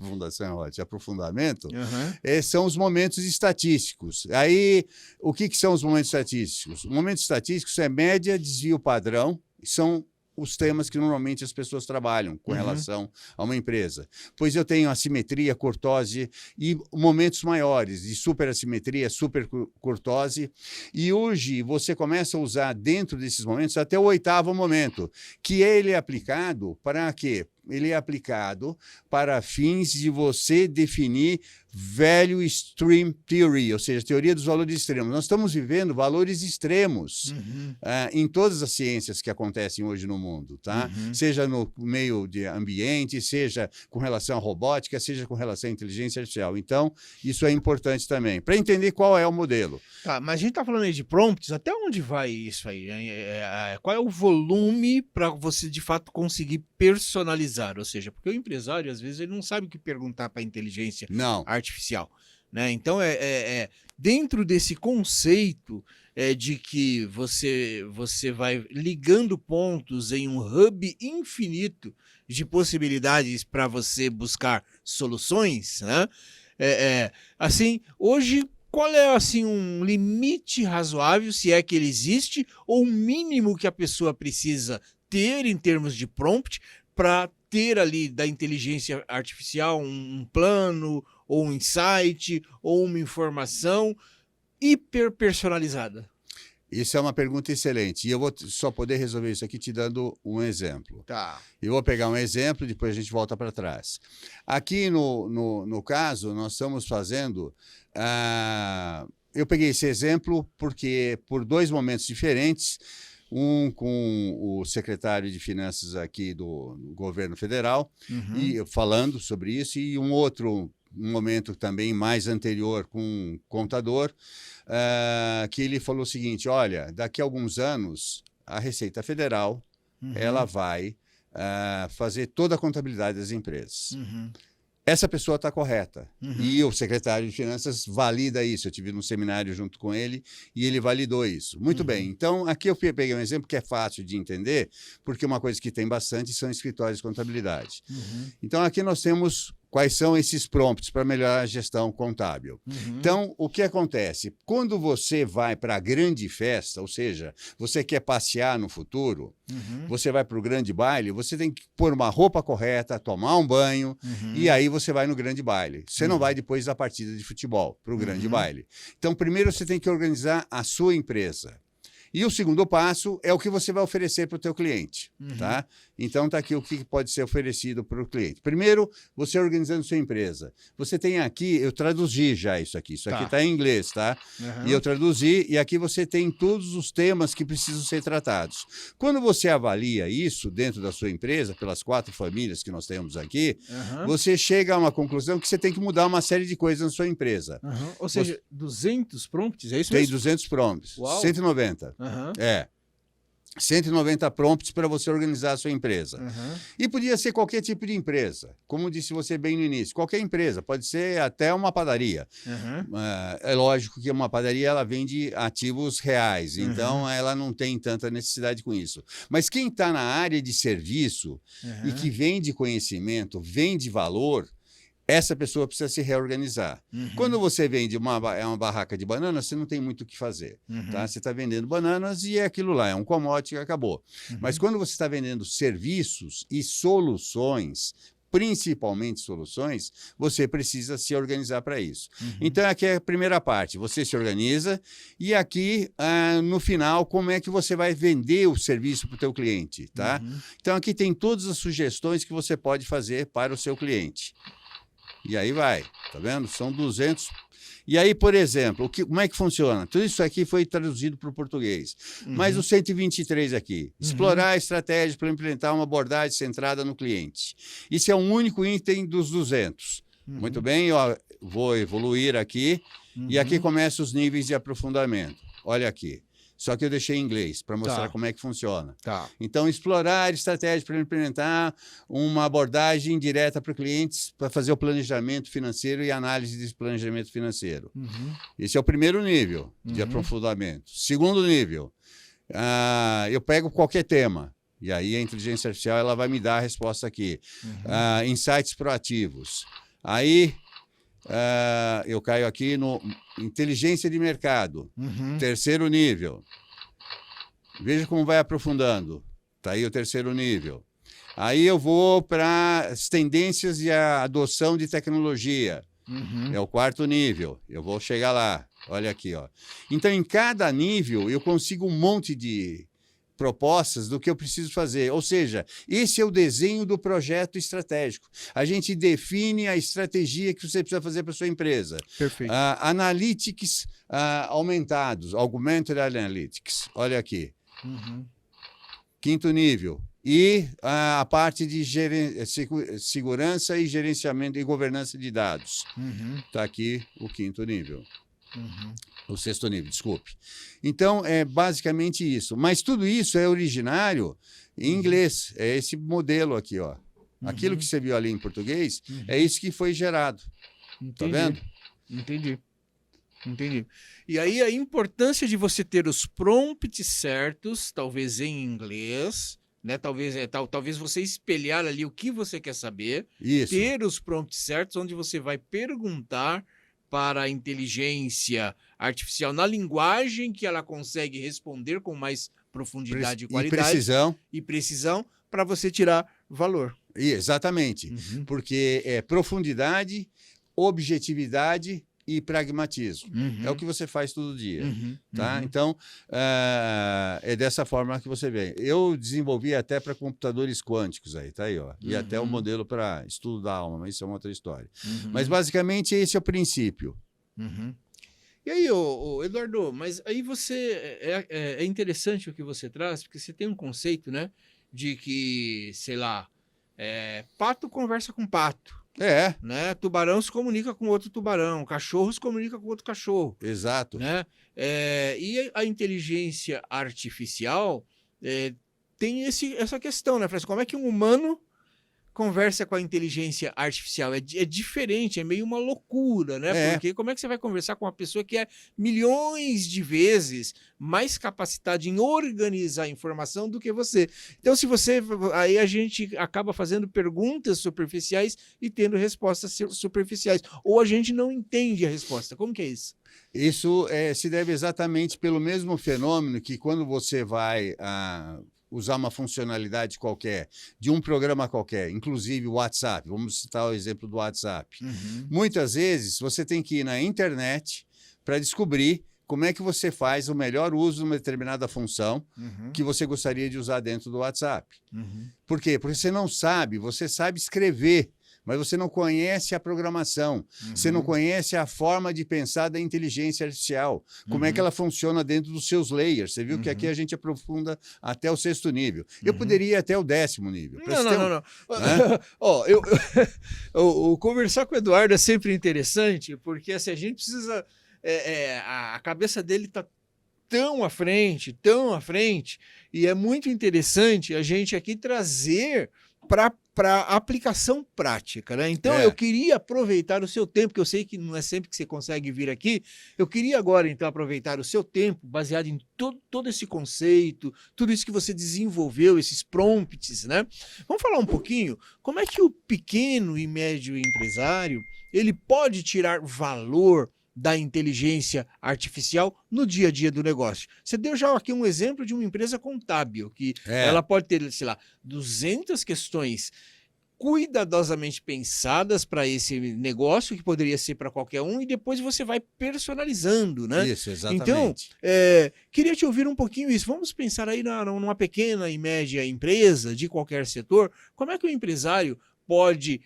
são os momentos estatísticos. Aí, o que são os momentos estatísticos? Momentos estatísticos é média, desvio padrão, são os temas que normalmente as pessoas trabalham com relação a uma empresa. Pois eu tenho assimetria, cortose e momentos maiores de superassimetria, supercortose. E hoje você começa a usar dentro desses momentos até o 8º momento, que ele é aplicado para quê? Ele é aplicado para fins de você definir Value Stream Theory, ou seja, teoria dos valores extremos. Nós estamos vivendo valores extremos em todas as ciências que acontecem hoje no mundo, tá? Seja no meio de ambiente, seja com relação à robótica, seja com relação à inteligência artificial. Então, isso é importante também, para entender qual é o modelo. Tá, mas a gente está falando aí de prompts, até onde vai isso aí? Qual é o volume para você, de fato, conseguir personalizar? Ou seja, porque o empresário, às vezes, ele não sabe o que perguntar para a inteligência artificial. Né? Então, dentro desse conceito de que você vai ligando pontos em um hub infinito de possibilidades para você buscar soluções, né? Assim, hoje, qual é assim, um limite razoável, se é que ele existe, ou o mínimo que a pessoa precisa ter em termos de prompt para ter ali da inteligência artificial um plano, ou um insight, ou uma informação hiper personalizada? Isso é uma pergunta excelente. E eu vou só poder resolver isso aqui te dando um exemplo. Tá. Eu vou pegar um exemplo e depois a gente volta para trás. Aqui no caso, nós estamos fazendo... eu peguei esse exemplo porque, por 2 momentos diferentes, um com o secretário de Finanças aqui do governo federal, e falando sobre isso, e um outro momento também mais anterior com um contador, que ele falou o seguinte: olha, daqui a alguns anos a Receita Federal ela vai fazer toda a contabilidade das empresas. Uhum. Essa pessoa está correta. Uhum. E o secretário de Finanças valida isso. Eu tive num seminário junto com ele e ele validou isso. Muito bem. Então, aqui eu peguei um exemplo que é fácil de entender, porque uma coisa que tem bastante são escritórios de contabilidade. Uhum. Então, aqui nós temos quais são esses prompts para melhorar a gestão contábil. Uhum. Então, o que acontece? Quando você vai para a grande festa, ou seja, você quer passear no futuro, você vai para o grande baile, você tem que pôr uma roupa correta, tomar um banho, e aí você vai no grande baile. Você não vai depois da partida de futebol para o grande baile. Então, primeiro você tem que organizar a sua empresa. E o segundo passo é o que você vai oferecer para o teu cliente, tá? Então, está aqui o que pode ser oferecido para o cliente. Primeiro, você organizando sua empresa. Você tem aqui, eu traduzi já isso aqui está em inglês, tá? E eu traduzi, e aqui você tem todos os temas que precisam ser tratados. Quando você avalia isso dentro da sua empresa, pelas 4 famílias que nós temos aqui, você chega a uma conclusão que você tem que mudar uma série de coisas na sua empresa. Ou seja, 200 prompts, é isso tem mesmo? 200 prompts, Uau. 190. 190 prompts para você organizar a sua empresa. E podia ser qualquer tipo de empresa. Como disse você bem no início, qualquer empresa, pode ser até uma padaria. É lógico que uma padaria ela vende ativos reais, então ela não tem tanta necessidade com isso. Mas quem está na área de serviço e que vende conhecimento, vende valor, essa pessoa precisa se reorganizar. Quando você vende uma barraca de bananas, você não tem muito o que fazer. Tá? Você está vendendo bananas e é aquilo lá, é um commodity e acabou. Mas quando você está vendendo serviços e soluções, principalmente soluções, você precisa se organizar para isso. Então, aqui é a primeira parte, você se organiza e aqui, no final, como é que você vai vender o serviço para o teu cliente. Tá? Então, aqui tem todas as sugestões que você pode fazer para o seu cliente. E aí vai, tá vendo? São 200. E aí, por exemplo, como é que funciona? Tudo isso aqui foi traduzido para o português. Mas o 123 aqui, explorar a estratégia para implementar uma abordagem centrada no cliente. Isso é um único item dos 200. Muito bem, eu vou evoluir aqui. E aqui começam os níveis de aprofundamento. Olha aqui. Só que eu deixei em inglês para mostrar como é que funciona. Então, explorar estratégias para implementar uma abordagem direta para clientes para fazer o planejamento financeiro e análise desse planejamento financeiro. Esse é o primeiro nível de aprofundamento. Segundo nível, eu pego qualquer tema. E aí a inteligência artificial ela vai me dar a resposta aqui. Insights proativos. Aí... eu caio aqui no inteligência de mercado, terceiro nível. Veja como vai aprofundando. Está aí o terceiro nível. Aí eu vou para as tendências e a adoção de tecnologia. É o quarto nível. Eu vou chegar lá. Olha aqui, ó. Então, em cada nível, eu consigo um monte de propostas do que eu preciso fazer. Ou seja, esse é o desenho do projeto estratégico. A gente define a estratégia que você precisa fazer para a sua empresa. Perfeito. Analytics aumentados, Augmented Analytics. Olha aqui. Quinto nível. E a parte de segurança e gerenciamento e governança de dados. Está aqui o quinto nível. O sexto nível, desculpe. Então, é basicamente isso. Mas tudo isso é originário em inglês. É esse modelo aqui, ó. Aquilo que você viu ali em português, é isso que foi gerado. Tá vendo? Entendi. E aí a importância de você ter os prompts certos, talvez em inglês, né? Talvez você espelhar ali o que você quer saber, ter os prompts certos, onde você vai perguntar para a inteligência artificial na linguagem que ela consegue responder com mais profundidade e qualidade. E precisão para você tirar valor. Exatamente. Porque é profundidade, objetividade e pragmatismo. É o que você faz todo dia. Tá? Então, é dessa forma que você vê. Eu desenvolvi até para computadores quânticos aí, tá aí, ó. E até o modelo para estudo da alma, mas isso é uma outra história. Mas, basicamente, esse é o princípio. E aí, Eduardo, mas aí você... É interessante o que você traz, porque você tem um conceito, né? De que, sei lá, pato conversa com pato. Né? Tubarão se comunica com outro tubarão, cachorro se comunica com outro cachorro. Exato. Né? E a inteligência artificial tem essa questão, né, Francisco? Como é que um humano conversa com a inteligência artificial? É diferente, é meio uma loucura, né? Porque como é que você vai conversar com uma pessoa que é milhões de vezes mais capacitada em organizar a informação do que você? Então, aí a gente acaba fazendo perguntas superficiais e tendo respostas superficiais. Ou a gente não entende a resposta. Como que é isso? Isso se deve exatamente pelo mesmo fenômeno que quando você vai usar uma funcionalidade qualquer, de um programa qualquer, inclusive o WhatsApp, vamos citar o exemplo do WhatsApp. Muitas vezes você tem que ir na internet para descobrir como é que você faz o melhor uso de uma determinada função que você gostaria de usar dentro do WhatsApp. Por quê? Porque você sabe escrever, mas você não conhece a programação, você não conhece a forma de pensar da inteligência artificial, como é que ela funciona dentro dos seus layers. Você viu que aqui a gente aprofunda até o 6º nível. Eu poderia ir até o 10º nível. Não. O conversar com o Eduardo é sempre interessante, porque assim, a gente precisa... a cabeça dele está tão à frente, e é muito interessante a gente aqui trazer para aplicação prática, né? Então, eu queria aproveitar o seu tempo, que eu sei que não é sempre que você consegue vir aqui, eu queria agora, então, aproveitar o seu tempo, baseado em todo esse conceito, tudo isso que você desenvolveu, esses prompts, né? Vamos falar um pouquinho como é que o pequeno e médio empresário, ele pode tirar valor da inteligência artificial no dia a dia do negócio. Você deu já aqui um exemplo de uma empresa contábil, que ela pode ter, sei lá, 200 questões cuidadosamente pensadas para esse negócio, que poderia ser para qualquer um, e depois você vai personalizando, né? Isso, exatamente. Então, queria te ouvir um pouquinho isso. Vamos pensar aí numa pequena e média empresa de qualquer setor, como é que o empresário pode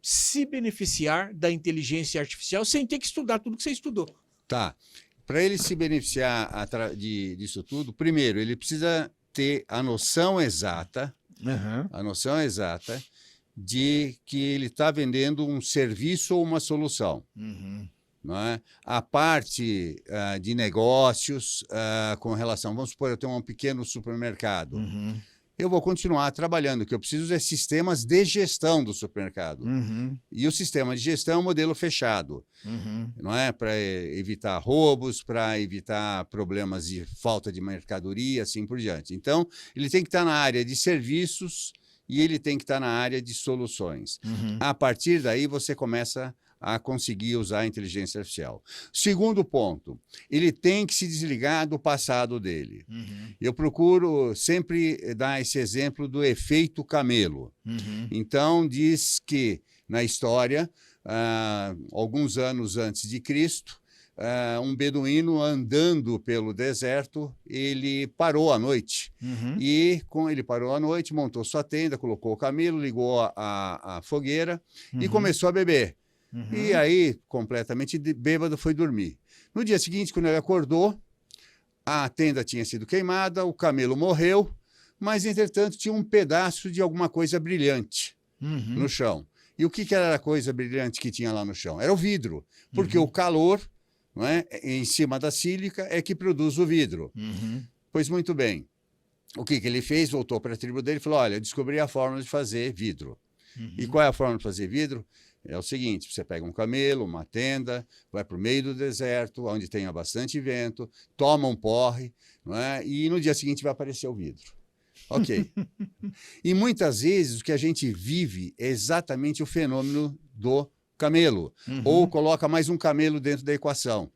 se beneficiar da inteligência artificial sem ter que estudar tudo que você estudou? Tá. Para ele se beneficiar disso tudo, primeiro, ele precisa ter a noção exata, de que ele está vendendo um serviço ou uma solução. Não é? A parte de negócios com relação... Vamos supor, eu tenho um pequeno supermercado. Eu vou continuar trabalhando. O que eu preciso é sistemas de gestão do supermercado. E o sistema de gestão é um modelo fechado, não é? Para evitar roubos, para evitar problemas de falta de mercadoria, assim por diante. Então, ele tem que estar na área de serviços e ele tem que estar na área de soluções. A partir daí, você começa a conseguir usar a inteligência artificial. Segundo ponto, ele tem que se desligar do passado dele. Eu procuro sempre dar esse exemplo do efeito camelo. Então, diz que, na história, alguns anos antes de Cristo, um beduíno andando pelo deserto, ele parou à noite. E, com ele parou à noite, montou sua tenda, colocou o camelo, ligou a fogueira e começou a beber. E aí, completamente bêbado, foi dormir. No dia seguinte, quando ele acordou, a tenda tinha sido queimada, o camelo morreu, mas, entretanto, tinha um pedaço de alguma coisa brilhante no chão. E o que era a coisa brilhante que tinha lá no chão? Era o vidro, porque o calor, não é, em cima da sílica é que produz o vidro. Pois muito bem. O que ele fez? Voltou para a tribo dele e falou, olha, descobri a forma de fazer vidro. E qual é a forma de fazer vidro? É o seguinte, você pega um camelo, uma tenda, vai para o meio do deserto, onde tenha bastante vento, toma um porre, não é? E no dia seguinte vai aparecer o vidro. Ok. E muitas vezes o que a gente vive é exatamente o fenômeno do camelo, ou coloca mais um camelo dentro da equação.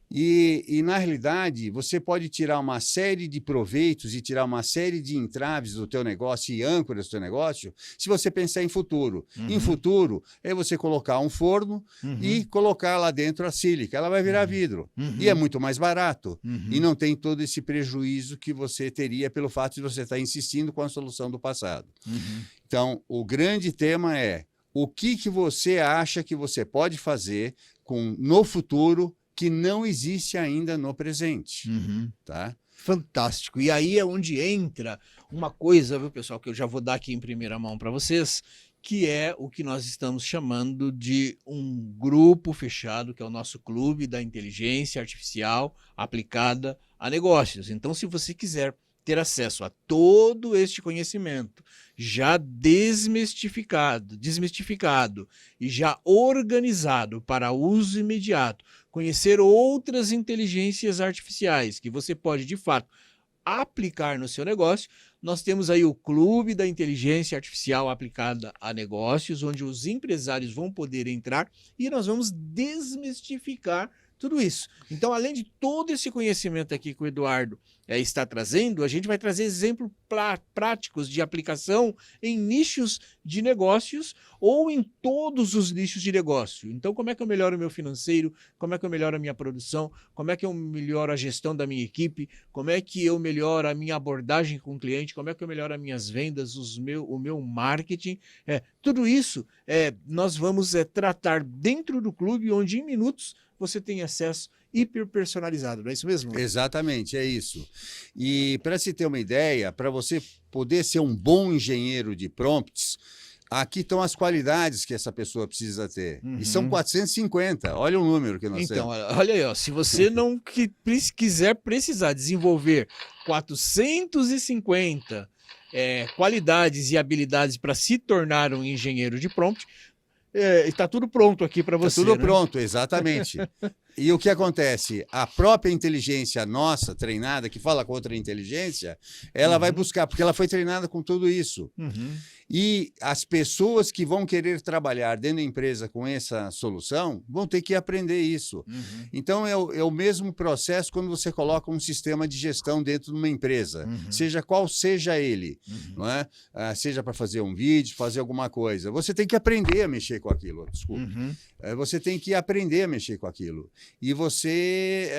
E, na realidade, você pode tirar uma série de proveitos e tirar uma série de entraves do teu negócio e âncoras do teu negócio se você pensar em futuro. Em futuro, é você colocar um forno e colocar lá dentro a sílica. Ela vai virar vidro. E é muito mais barato. E não tem todo esse prejuízo que você teria pelo fato de você estar insistindo com a solução do passado. Então, o grande tema é o que você acha que você pode fazer no futuro que não existe ainda no presente. Tá? Fantástico. E aí é onde entra uma coisa, viu, pessoal, que eu já vou dar aqui em primeira mão para vocês, que é o que nós estamos chamando de um grupo fechado, que é o nosso clube da inteligência artificial aplicada a negócios. Então, se você quiser ter acesso a todo este conhecimento já desmistificado e já organizado para uso imediato, conhecer outras inteligências artificiais que você pode, de fato, aplicar no seu negócio, nós temos aí o Clube da Inteligência Artificial Aplicada a Negócios, onde os empresários vão poder entrar e nós vamos desmistificar tudo isso. Então, além de todo esse conhecimento aqui que o Eduardo está trazendo, a gente vai trazer exemplos práticos de aplicação em nichos de negócios ou em todos os nichos de negócio. Então, como é que eu melhoro o meu financeiro? Como é que eu melhoro a minha produção? Como é que eu melhoro a gestão da minha equipe? Como é que eu melhoro a minha abordagem com o cliente? Como é que eu melhoro as minhas vendas, o meu marketing? Tudo isso nós vamos tratar dentro do clube, onde em minutos você tem acesso hiper personalizado, não é isso mesmo? Exatamente, é isso. E para se ter uma ideia, para você poder ser um bom engenheiro de prompts, aqui estão as qualidades que essa pessoa precisa ter. E são 450, olha o número que nós temos. Então, olha aí, ó, se você não quiser precisar desenvolver 450 qualidades e habilidades para se tornar um engenheiro de prompt, está tudo pronto aqui para você. Está tudo né? pronto, exatamente. E o que acontece? A própria inteligência nossa, treinada, que fala com outra inteligência, ela vai buscar, porque ela foi treinada com tudo isso. E as pessoas que vão querer trabalhar dentro da empresa com essa solução vão ter que aprender isso. Então, é o mesmo processo quando você coloca um sistema de gestão dentro de uma empresa, seja qual seja ele, não é? Seja para fazer um vídeo, fazer alguma coisa. Você tem que aprender a mexer com aquilo, desculpa. Você tem que aprender a mexer com aquilo. E você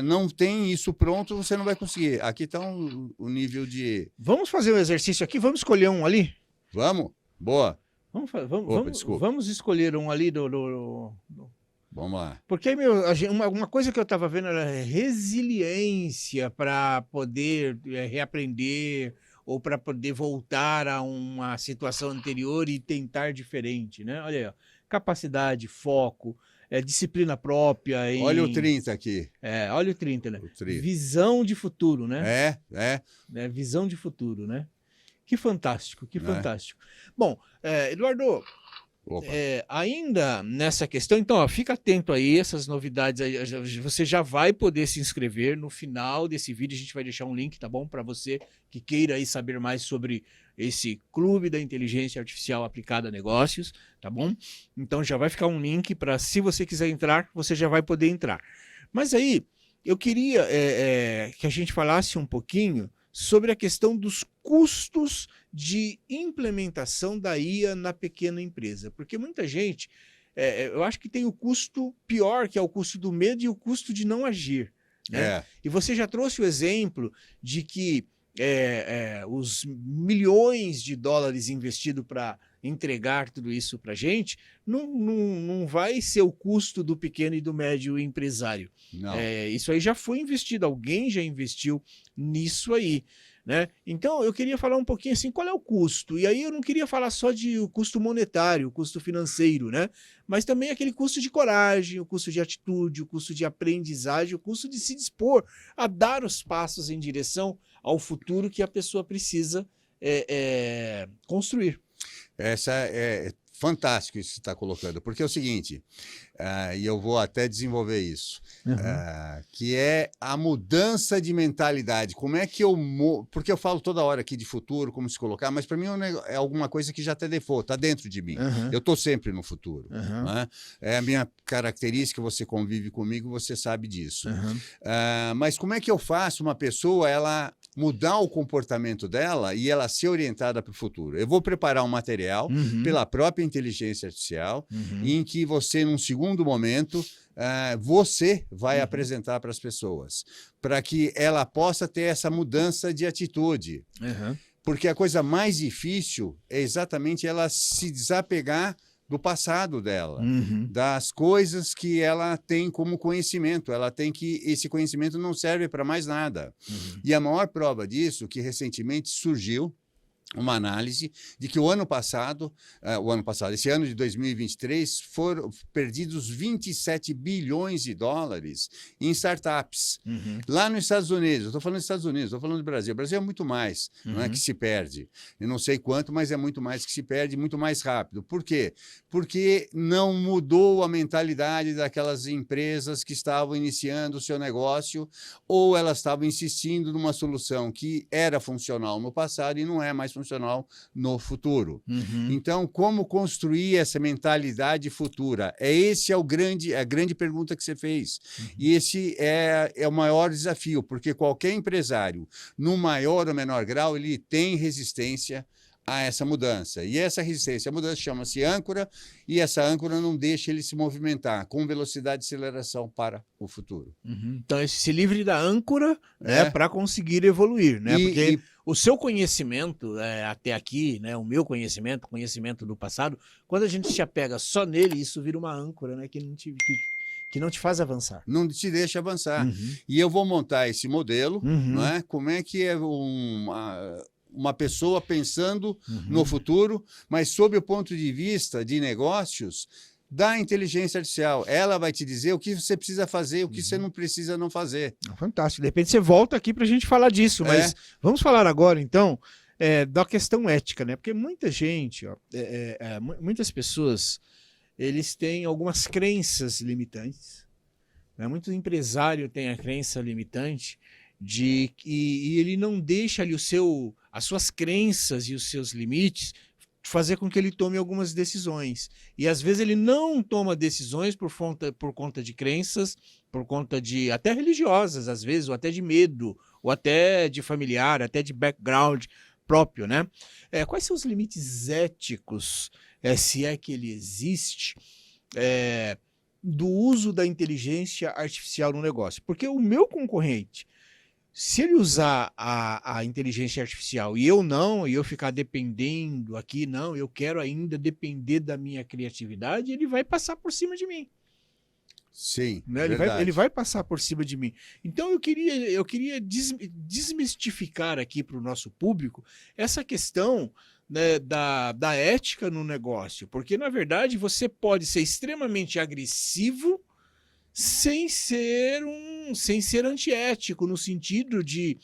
não tem isso pronto, você não vai conseguir. Aqui está o nível de... Vamos fazer um exercício aqui? Vamos escolher um ali? Vamos? Boa. Vamos escolher um ali Vamos lá. Porque uma coisa que eu estava vendo era resiliência para poder reaprender ou para poder voltar a uma situação anterior e tentar diferente, né? Olha aí, ó. Capacidade, foco, disciplina própria. Olha o 30 aqui. Olha o 30, né? O 30. Visão de futuro, né? Visão de futuro, né? Que fantástico, que fantástico. Bom, Eduardo, ainda nessa questão, então, ó, fica atento aí, essas novidades aí, você já vai poder se inscrever. No final desse vídeo a gente vai deixar um link, tá bom? Para você que queira aí saber mais sobre esse Clube da Inteligência Artificial Aplicada a Negócios, tá bom? Então já vai ficar um link para, se você quiser entrar, você já vai poder entrar. Mas aí, eu queria que a gente falasse um pouquinho sobre a questão dos custos de implementação da IA na pequena empresa. Porque muita gente, eu acho que tem o custo pior, que é o custo do medo e o custo de não agir. Né? E você já trouxe o exemplo de que os milhões de dólares investidos para entregar tudo isso para a gente, não vai ser o custo do pequeno e do médio empresário. Não. Isso aí já foi investido, alguém já investiu nisso aí. Né? Então, eu queria falar um pouquinho assim, qual é o custo? E aí eu não queria falar só de o custo monetário, o custo financeiro, né? Mas também aquele custo de coragem, o custo de atitude, o custo de aprendizagem, o custo de se dispor a dar os passos em direção ao futuro que a pessoa precisa construir. Essa é fantástico isso que você está colocando, porque é o seguinte, e eu vou até desenvolver isso, que é a mudança de mentalidade. Como é que porque eu falo toda hora aqui de futuro, como se colocar, mas para mim é alguma coisa que já até default, está dentro de mim. Eu estou sempre no futuro. Né? É a minha característica, você convive comigo, você sabe disso. Mas como é que eu faço uma pessoa, ela mudar o comportamento dela e ela ser orientada para o futuro? Eu vou preparar um material pela própria inteligência artificial, em que você, num segundo momento, você vai apresentar para as pessoas, para que ela possa ter essa mudança de atitude. Porque a coisa mais difícil é exatamente ela se desapegar do passado dela, das coisas que ela tem como conhecimento. Ela tem que... Esse conhecimento não serve para mais nada. E a maior prova disso, que recentemente surgiu, uma análise de que esse ano de 2023, foram perdidos 27 bilhões de dólares em startups. Lá nos Estados Unidos, eu estou falando dos Estados Unidos, estou falando do Brasil. O Brasil é muito mais, não é, que se perde. Eu não sei quanto, mas é muito mais que se perde, muito mais rápido. Por quê? Porque não mudou a mentalidade daquelas empresas que estavam iniciando o seu negócio, ou elas estavam insistindo numa solução que era funcional no passado e não é mais funcional no futuro. Então, como construir essa mentalidade futura? A grande pergunta que você fez. E esse é o maior desafio, porque qualquer empresário, no maior ou menor grau, ele tem resistência a essa mudança. E essa resistência à mudança chama-se âncora, e essa âncora não deixa ele se movimentar com velocidade de aceleração para o futuro. Então, se livre da âncora, né, para conseguir evoluir, né? Porque o seu conhecimento até aqui, né, o meu conhecimento, o conhecimento do passado, quando a gente se apega só nele, isso vira uma âncora, né, que não te faz avançar. Não te deixa avançar. E eu vou montar esse modelo, não é? Como é que é uma pessoa pensando no futuro, mas sob o ponto de vista de negócios da inteligência artificial. Ela vai te dizer o que você precisa fazer, o que você não precisa não fazer. Fantástico. De repente você volta aqui para a gente falar disso, mas vamos falar agora, então, da questão ética, né? Porque muita gente, muitas pessoas, eles têm algumas crenças limitantes, né? Muito empresário tem a crença limitante e ele não deixa ali as suas crenças e os seus limites fazer com que ele tome algumas decisões. E às vezes ele não toma decisões por conta de crenças, por conta de até religiosas, às vezes, ou até de medo, ou até de familiar, até de background próprio, né? Quais são os limites éticos, se é que ele existe, do uso da inteligência artificial no negócio? Porque o meu concorrente, se ele usar a inteligência artificial e eu ficar dependendo aqui, não, eu quero ainda depender da minha criatividade, ele vai passar por cima de mim. Sim, né? Ele vai passar por cima de mim. Então eu queria desmistificar aqui para o nosso público essa questão, né, da ética no negócio, porque na verdade você pode ser extremamente agressivo sem ser antiético, no sentido de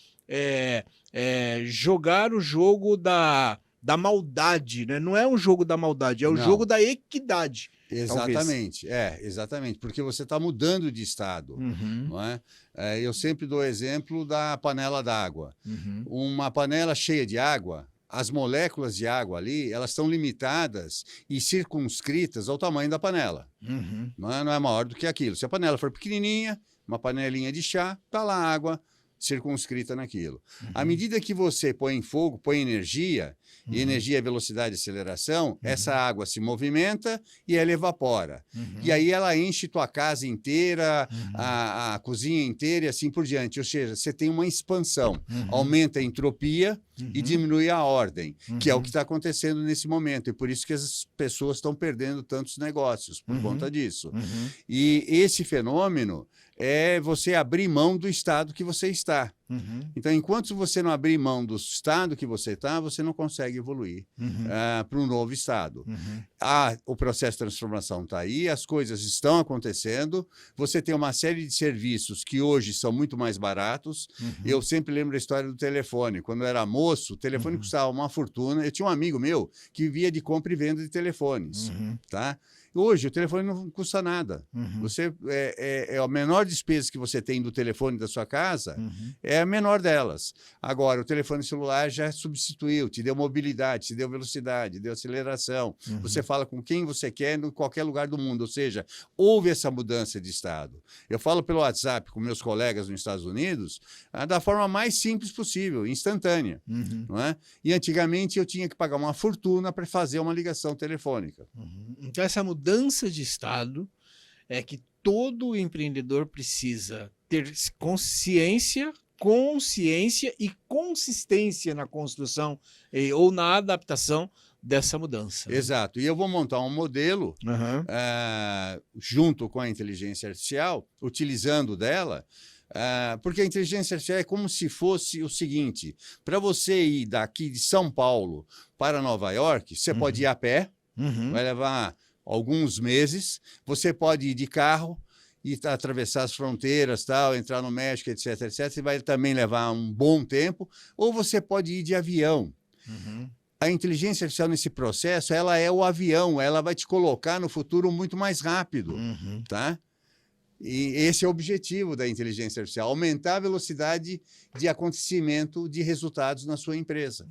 jogar o jogo da maldade, né? Não é um jogo da maldade, é o jogo da equidade. Exatamente, exatamente, porque você está mudando de estado, não é? Eu sempre dou o exemplo da panela d'água. Uma panela cheia de água, as moléculas de água ali, elas estão limitadas e circunscritas ao tamanho da panela. Não é maior do que aquilo. Se a panela for pequenininha, uma panelinha de chá, está lá a água circunscrita naquilo. À medida que você põe em fogo, põe energia, e energia é velocidade e aceleração, essa água se movimenta e ela evapora. E aí ela enche tua casa inteira, a cozinha inteira e assim por diante. Ou seja, você tem uma expansão, aumenta a entropia e diminui a ordem, que é o que está acontecendo nesse momento. E por isso que as pessoas estão perdendo tantos negócios, por conta disso. E esse fenômeno é você abrir mão do estado que você está. Então, enquanto você não abrir mão do estado que você está, você não consegue evoluir para um novo estado. O processo de transformação está aí, as coisas estão acontecendo, você tem uma série de serviços que hoje são muito mais baratos. Eu sempre lembro a história do telefone. Quando eu era moço, o telefone custava uma fortuna. Eu tinha um amigo meu que vivia de compra e venda de telefones. Tá? Hoje, o telefone não custa nada. Você, a menor despesa que você tem do telefone da sua casa é a menor delas. Agora, o telefone celular já substituiu, te deu mobilidade, te deu velocidade, deu aceleração. Você fala com quem você quer em qualquer lugar do mundo. Ou seja, houve essa mudança de estado. Eu falo pelo WhatsApp com meus colegas nos Estados Unidos da forma mais simples possível, instantânea. Não é? E antigamente eu tinha que pagar uma fortuna para fazer uma ligação telefônica. Então, essa mudança de estado é que todo empreendedor precisa ter consciência e consistência na construção ou na adaptação dessa mudança. Exato. E eu vou montar um modelo junto com a inteligência artificial, utilizando dela, Porque a inteligência artificial é como se fosse o seguinte: para você ir daqui de São Paulo para Nova York, você pode ir a pé, vai levar alguns meses, você pode ir de carro e atravessar as fronteiras, tal, entrar no México, etc, etc, você vai também levar um bom tempo, ou você pode ir de avião. A inteligência artificial nesse processo, ela é o avião, ela vai te colocar no futuro muito mais rápido, tá? E esse é o objetivo da inteligência artificial, aumentar a velocidade de acontecimento de resultados na sua empresa.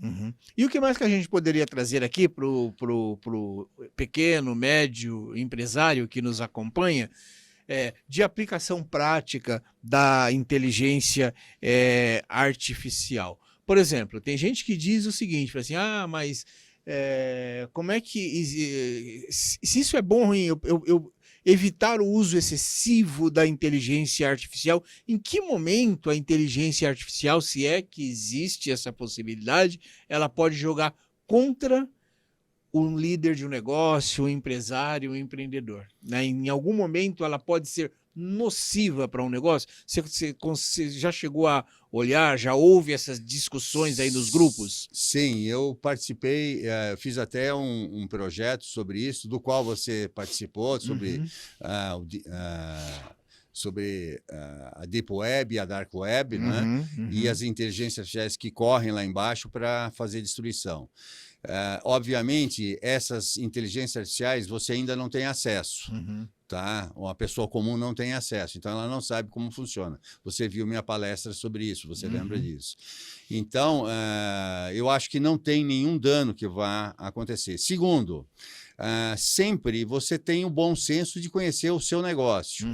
E o que mais que a gente poderia trazer aqui para o pequeno, médio empresário que nos acompanha, de aplicação prática da inteligência artificial? Por exemplo, tem gente que diz o seguinte, fala assim, mas como é que... Se isso é bom ou ruim, eu evitar o uso excessivo da inteligência artificial, em que momento a inteligência artificial, se é que existe essa possibilidade, ela pode jogar contra um líder de um negócio, um empresário, um empreendedor, né? Em algum momento ela pode ser nociva para um negócio? Você já chegou a olhar, já houve essas discussões aí nos grupos? Sim, eu participei, fiz até um projeto sobre isso, do qual você participou, sobre sobre a Deep Web e a Dark Web, né? E as inteligências artificiais que correm lá embaixo para fazer destruição. Obviamente, essas inteligências artificiais você ainda não tem acesso. Tá? Uma pessoa comum não tem acesso, então ela não sabe como funciona. Você viu minha palestra sobre isso, você lembra disso. Então, eu acho que não tem nenhum dano que vá acontecer. Segundo, sempre você tem o bom senso de conhecer o seu negócio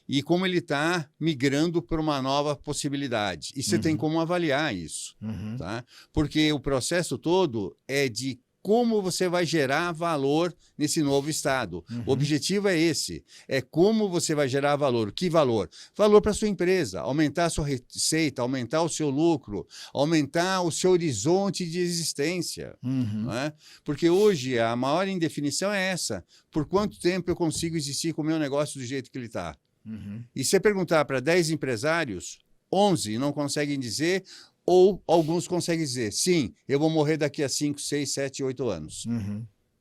e como ele está migrando para uma nova possibilidade. E você tem como avaliar isso, tá? Porque o processo todo é de como você vai gerar valor nesse novo estado. O objetivo é esse, é como você vai gerar valor. Que valor? Valor para a sua empresa, aumentar a sua receita, aumentar o seu lucro, aumentar o seu horizonte de existência. Não é? Porque hoje a maior indefinição é essa. Por quanto tempo eu consigo existir com o meu negócio do jeito que ele está? E se você perguntar para 10 empresários, 11 não conseguem dizer, ou alguns conseguem dizer, sim, eu vou morrer daqui a 5, 6, 7, 8 anos.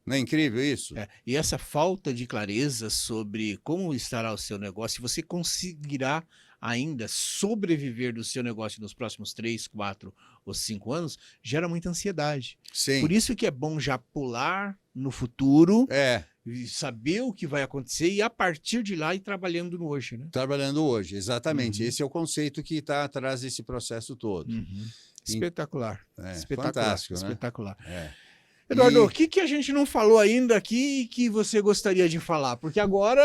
Não é incrível isso? E essa falta de clareza sobre como estará o seu negócio, se você conseguirá ainda sobreviver do seu negócio nos próximos 3, 4 ou 5 anos, gera muita ansiedade. Sim. Por isso que é bom já pular no futuro, saber o que vai acontecer e a partir de lá ir trabalhando no hoje, né? Trabalhando hoje, exatamente. Esse é o conceito que está atrás desse processo todo. Espetacular. Fantástico, né? Espetacular. Eduardo, o que a gente não falou ainda aqui que você gostaria de falar? Porque agora,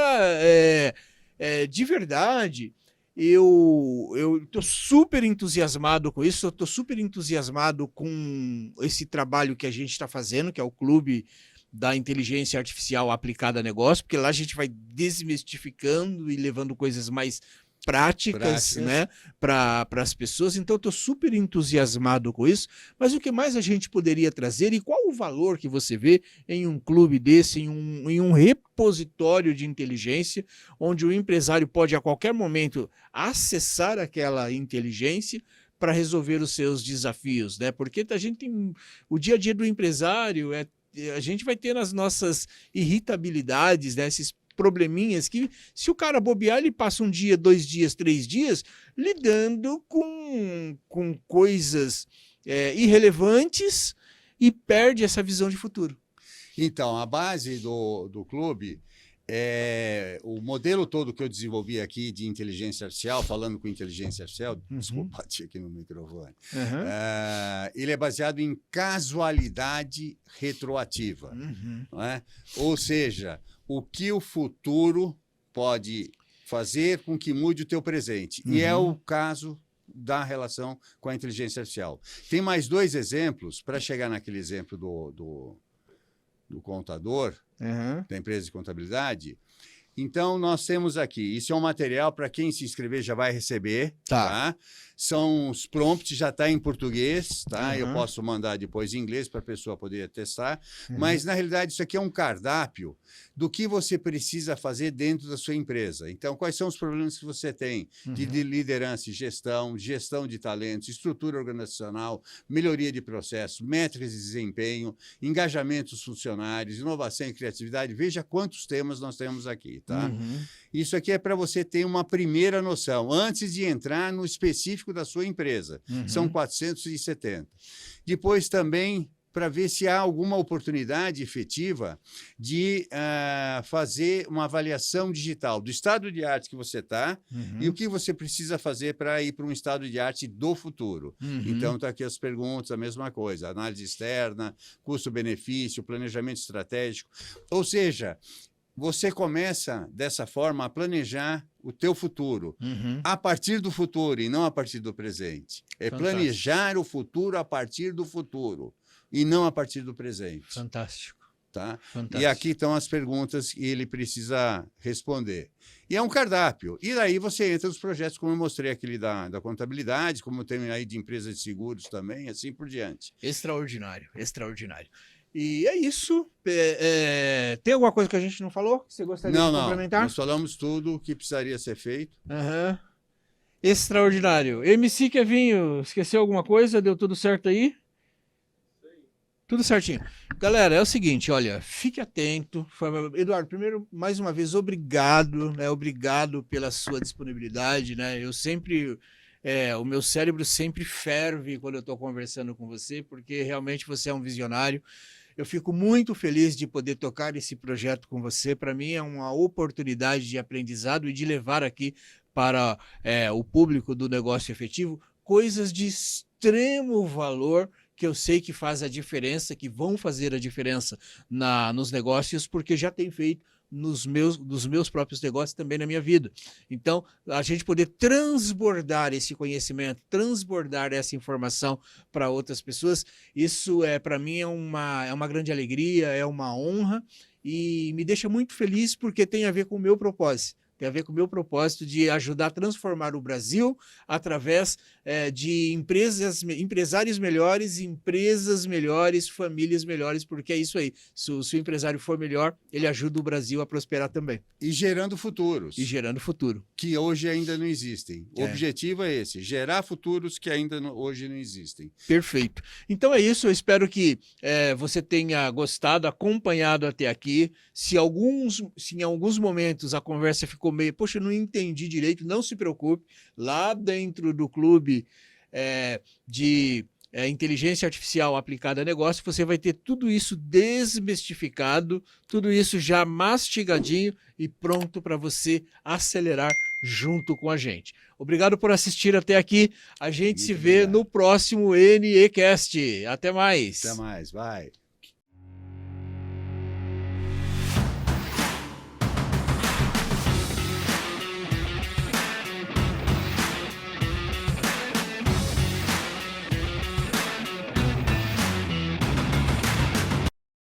de verdade, eu estou super entusiasmado com isso, eu estou super entusiasmado com esse trabalho que a gente está fazendo, que é o Clube da Inteligência Artificial Aplicada a Negócio, porque lá a gente vai desmistificando e levando coisas mais práticas, né, para as pessoas. Então eu estou super entusiasmado com isso, mas o que mais a gente poderia trazer e qual o valor que você vê em um clube desse, em um repositório de inteligência, onde o empresário pode a qualquer momento acessar aquela inteligência para resolver os seus desafios, né? Porque a gente tem o dia a dia do empresário, a gente vai ter as nossas irritabilidades, né, esses probleminhas que, se o cara bobear, ele passa 1 dia, 2 dias, 3 dias lidando com coisas irrelevantes e perde essa visão de futuro. Então, a base do clube o modelo todo que eu desenvolvi aqui de inteligência artificial, falando com inteligência artificial, desculpa, bati aqui no microfone, ele é baseado em casualidade retroativa. Não é? Ou seja, o que o futuro pode fazer com que mude o teu presente. E é o caso da relação com a inteligência artificial. Tem mais 2 exemplos, para chegar naquele exemplo do contador, da empresa de contabilidade. Então, nós temos aqui, isso é um material para quem se inscrever já vai receber, tá? São os prompts, já está em português, tá? Eu posso mandar depois em inglês para a pessoa poder testar, mas, na realidade, isso aqui é um cardápio do que você precisa fazer dentro da sua empresa. Então, quais são os problemas que você tem de liderança e gestão de talentos, estrutura organizacional, melhoria de processo, métricas de desempenho, engajamento dos funcionários, inovação e criatividade. Veja quantos temas nós temos aqui, tá? Isso aqui é para você ter uma primeira noção, antes de entrar no específico da sua empresa. São 470. Depois também para ver se há alguma oportunidade efetiva de fazer uma avaliação digital do estado de arte que você está e o que você precisa fazer para ir para um estado de arte do futuro. Então, está aqui as perguntas, a mesma coisa, análise externa, custo-benefício, planejamento estratégico. Ou seja, você começa, dessa forma, a planejar o teu futuro, a partir do futuro e não a partir do presente. É planejar o futuro a partir do futuro e não a partir do presente. Fantástico. Tá? Fantástico. E aqui estão as perguntas que ele precisa responder. E é um cardápio. E daí você entra nos projetos, como eu mostrei aquele da contabilidade, como tem aí de empresas de seguros também, assim por diante. Extraordinário, extraordinário. E é isso. Tem alguma coisa que a gente não falou que você gostaria de complementar? Não, nós falamos tudo o que precisaria ser feito. Extraordinário. MC Kevinho, esqueceu alguma coisa? Deu tudo certo aí? Tudo certinho. Galera, é o seguinte, olha, fique atento. Eduardo, primeiro, mais uma vez, obrigado, né? Obrigado pela sua disponibilidade, né? Eu sempre... o meu cérebro sempre ferve quando eu estou conversando com você, porque realmente você é um visionário. Eu fico muito feliz de poder tocar esse projeto com você. Para mim é uma oportunidade de aprendizado e de levar aqui para o público do negócio efetivo coisas de extremo valor que eu sei que faz a diferença, que vão fazer a diferença nos negócios, porque já tem feito nos meus próprios negócios, também na minha vida. Então, a gente poder transbordar esse conhecimento, transbordar essa informação para outras pessoas, isso para mim é uma grande alegria, é uma honra e me deixa muito feliz porque tem a ver com o meu propósito. Tem a ver com o meu propósito de ajudar a transformar o Brasil através de empresários melhores, empresas melhores, famílias melhores, porque é isso aí. Se o empresário for melhor, ele ajuda o Brasil a prosperar também. E gerando futuros. E gerando futuro. Que hoje ainda não existem. O objetivo é esse, gerar futuros que ainda hoje não existem. Perfeito. Então é isso, eu espero que você tenha gostado, acompanhado até aqui. Se em alguns momentos a conversa ficou meio, poxa, eu não entendi direito, não se preocupe. Lá dentro do clube de inteligência artificial aplicada a negócio, você vai ter tudo isso desmistificado, tudo isso já mastigadinho e pronto para você acelerar junto com a gente. Obrigado por assistir até aqui. A gente se vê no próximo NEcast. Até mais. Até mais, vai.